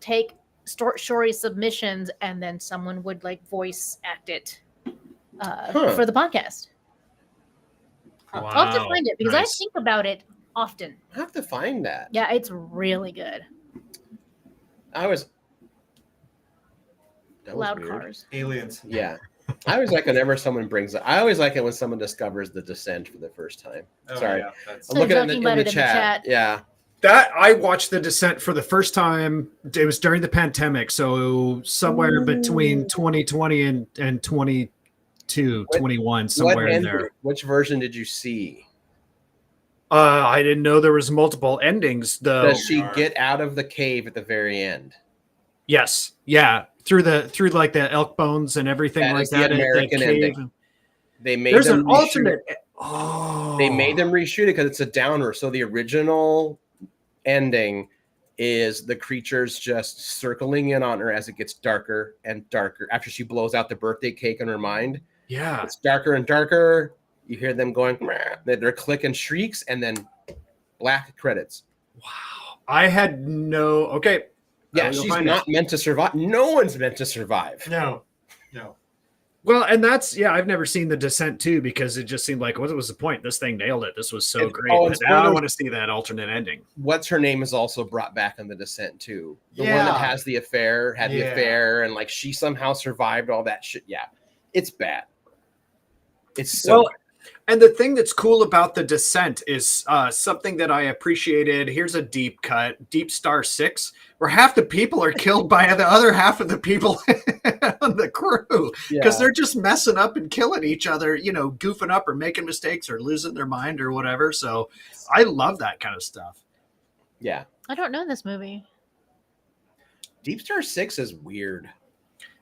take story submissions, and then someone would like voice act it for the podcast. Wow. I'll have to find it because I think about it often. I have to find that. Yeah, it's really good. Loud weird. cars. Aliens. Yeah. I always like whenever someone brings it. I always like it when someone discovers The Descent for the first time. Sorry. Yeah, I'm looking at in the chat. Yeah. That I watched The Descent for the first time. It was during the pandemic. So somewhere between 2020 and 21, somewhere in there. Which version did you see? I didn't know there was multiple endings though. Does she get out of the cave at the very end? Yes. Yeah. Through like the elk bones and everything like that. The American ending. There's an alternate. Oh. They made them reshoot it because it's a downer. So the original ending is the creatures just circling in on her as it gets darker and darker after she blows out the birthday cake in her mind. Yeah. It's darker and darker. You hear them going, they're clicking shrieks, and then black credits. Wow. I had no. Okay. Yeah, she's not meant to survive. No one's meant to survive. No. Well, and that's, I've never seen The Descent too, because it just seemed like, what was the point? This thing nailed it. This was so great. Now I want to see that alternate ending. What's her name is also brought back in The Descent too. The one that has the affair, the affair, and like she somehow survived all that shit. Yeah, it's bad. It's so bad. And the thing that's cool about The Descent is something that I appreciated. Here's a deep cut, Deep Star 6, where half the people are killed by the other half of the people on the crew because they're just messing up and killing each other, goofing up or making mistakes or losing their mind or whatever. So I love that kind of stuff. Yeah. I don't know this movie. Deep Star 6 is weird.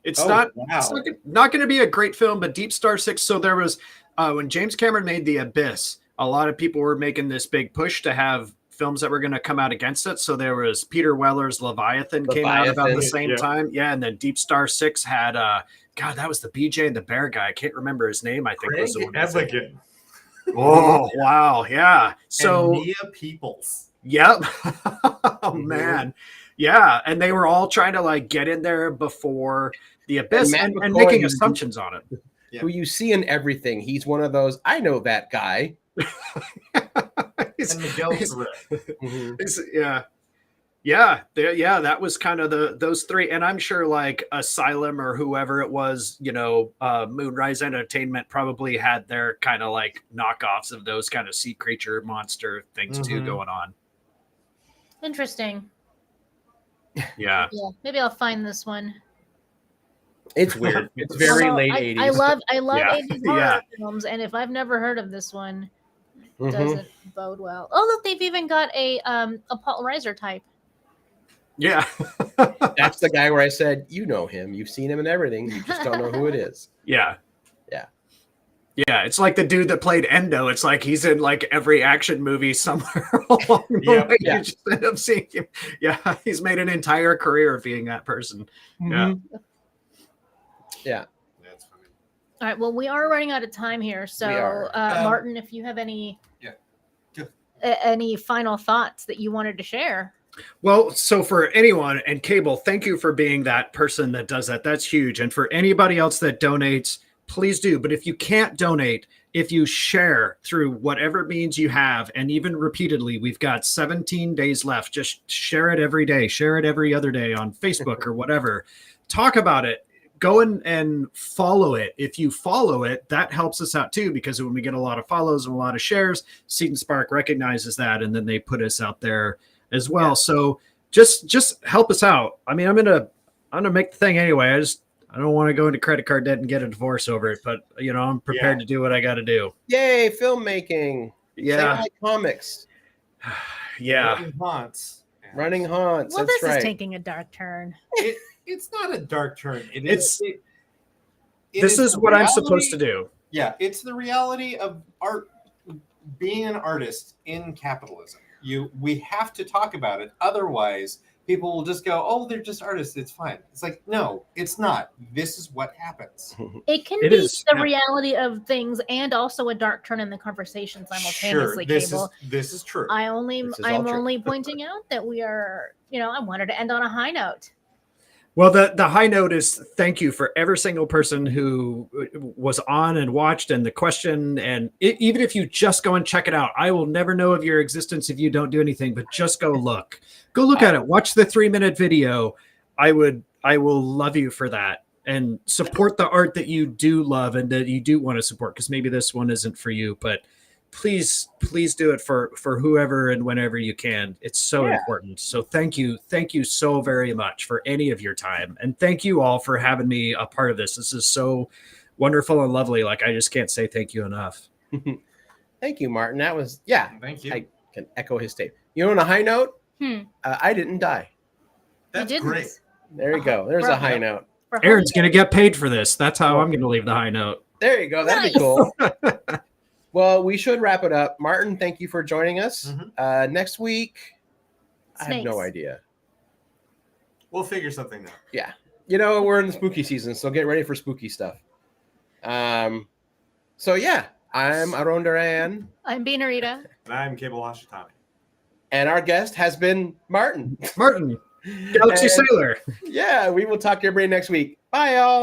It's not going to be a great film, but Deep Star 6. So there was when James Cameron made The Abyss, a lot of people were making this big push to have films that were going to come out against it. So there was Peter Weller's Leviathan came out about the same time. Yeah. And then Deep Star 6 had, that was the BJ and the Bear guy. I can't remember his name. I think was the one. Oh, wow. Yeah. So Mia Peoples. Yep. Oh, man. Yeah. And they were all trying to like get in there before The Abyss and making assumptions on it. Yeah. Who you see in everything. He's one of those, I know that guy. And Miguel's that was kind of those three. And I'm sure like Asylum or whoever it was, Moonrise Entertainment probably had their kind of like knockoffs of those kind of sea creature monster things too going on. Interesting. Yeah. Maybe I'll find this one. It's weird. It's very late 80s. I love 80s horror films, and if I've never heard of this one, it doesn't bode well. Oh, look, they've even got a Paul Reiser type. Yeah. That's the guy where I said, you know him, you've seen him in everything, you just don't know who it is. Yeah. Yeah. Yeah, it's like the dude that played Endo. It's like he's in like every action movie somewhere along the Yep. way. Yeah. You just end up seeing him. Yeah, he's made an entire career of being that person. Yeah. Yeah. That's funny. All right. Well, we are running out of time here. So, We are. Martin, if you have any Go. any final thoughts that you wanted to share. Well, so for anyone, and Cable, thank you for being that person that does that. That's huge. And for anybody else that donates, please do. But if you can't donate, if you share through whatever means you have, and even repeatedly, we've got 17 days left. Just share it every day, share it every other day on Facebook or whatever. Talk about it. Go and follow it. If you follow it, that helps us out too, because when we get a lot of follows and a lot of shares, Seed and Spark recognizes that, and then they put us out there as well. Yeah. So just help us out. I mean, I'm gonna make the thing anyway. I don't want to go into credit card debt and get a divorce over it, but I'm prepared to do what I got to do. Yay, filmmaking. Yeah. Say hi, comics. Yeah. Running haunts. Running haunts. Well, That's this right. is taking a dark turn. It's not a dark turn. This it is the what I'm reality- supposed to do. Yeah, it's the reality of art, being an artist in capitalism. We have to talk about it. Otherwise, people will just go, "Oh, they're just artists. It's fine." It's like, no, it's not. This is what happens. It can It be is, the yeah. reality of things and also a dark turn in the conversation simultaneously. Sure, Cable. this is true. I'm This is all true. only pointing out that we are. I wanted to end on a high note. Well, the high note is thank you for every single person who was on and watched, and the question. And even if you just go and check it out, I will never know of your existence if you don't do anything. But just go look at it. Watch the 3-minute video. I will love you for that, and support the art that you do love and that you do want to support. Because maybe this one isn't for you, but please do it for whoever and whenever you can. It's so important. So thank you so very much for any of your time, and thank you all for having me a part of this. This is so wonderful and lovely. Like, I just can't say thank you enough. Thank you, Martin. That was Thank you. I can echo his statement. On a high note, Hmm. I didn't die. That's You didn't. great. There you go. There's a Bravo. high note. For Aaron's holding going to get paid for this. That's how I'm going to leave the high note. There you go. That'd be cool. Well, we should wrap it up. Martin, thank you for joining us. Mhm. Next week, I have no Snakes. idea. We'll figure something out. Yeah. We're in the spooky season, so get ready for spooky stuff. So yeah, I'm Aron Duran, I'm Beanarita. And I'm Cable Hashitani. and our guest has been Martin. Martin, Galaxy And- Sailor. Yeah, we will talk to everybody next week. Bye, y'all.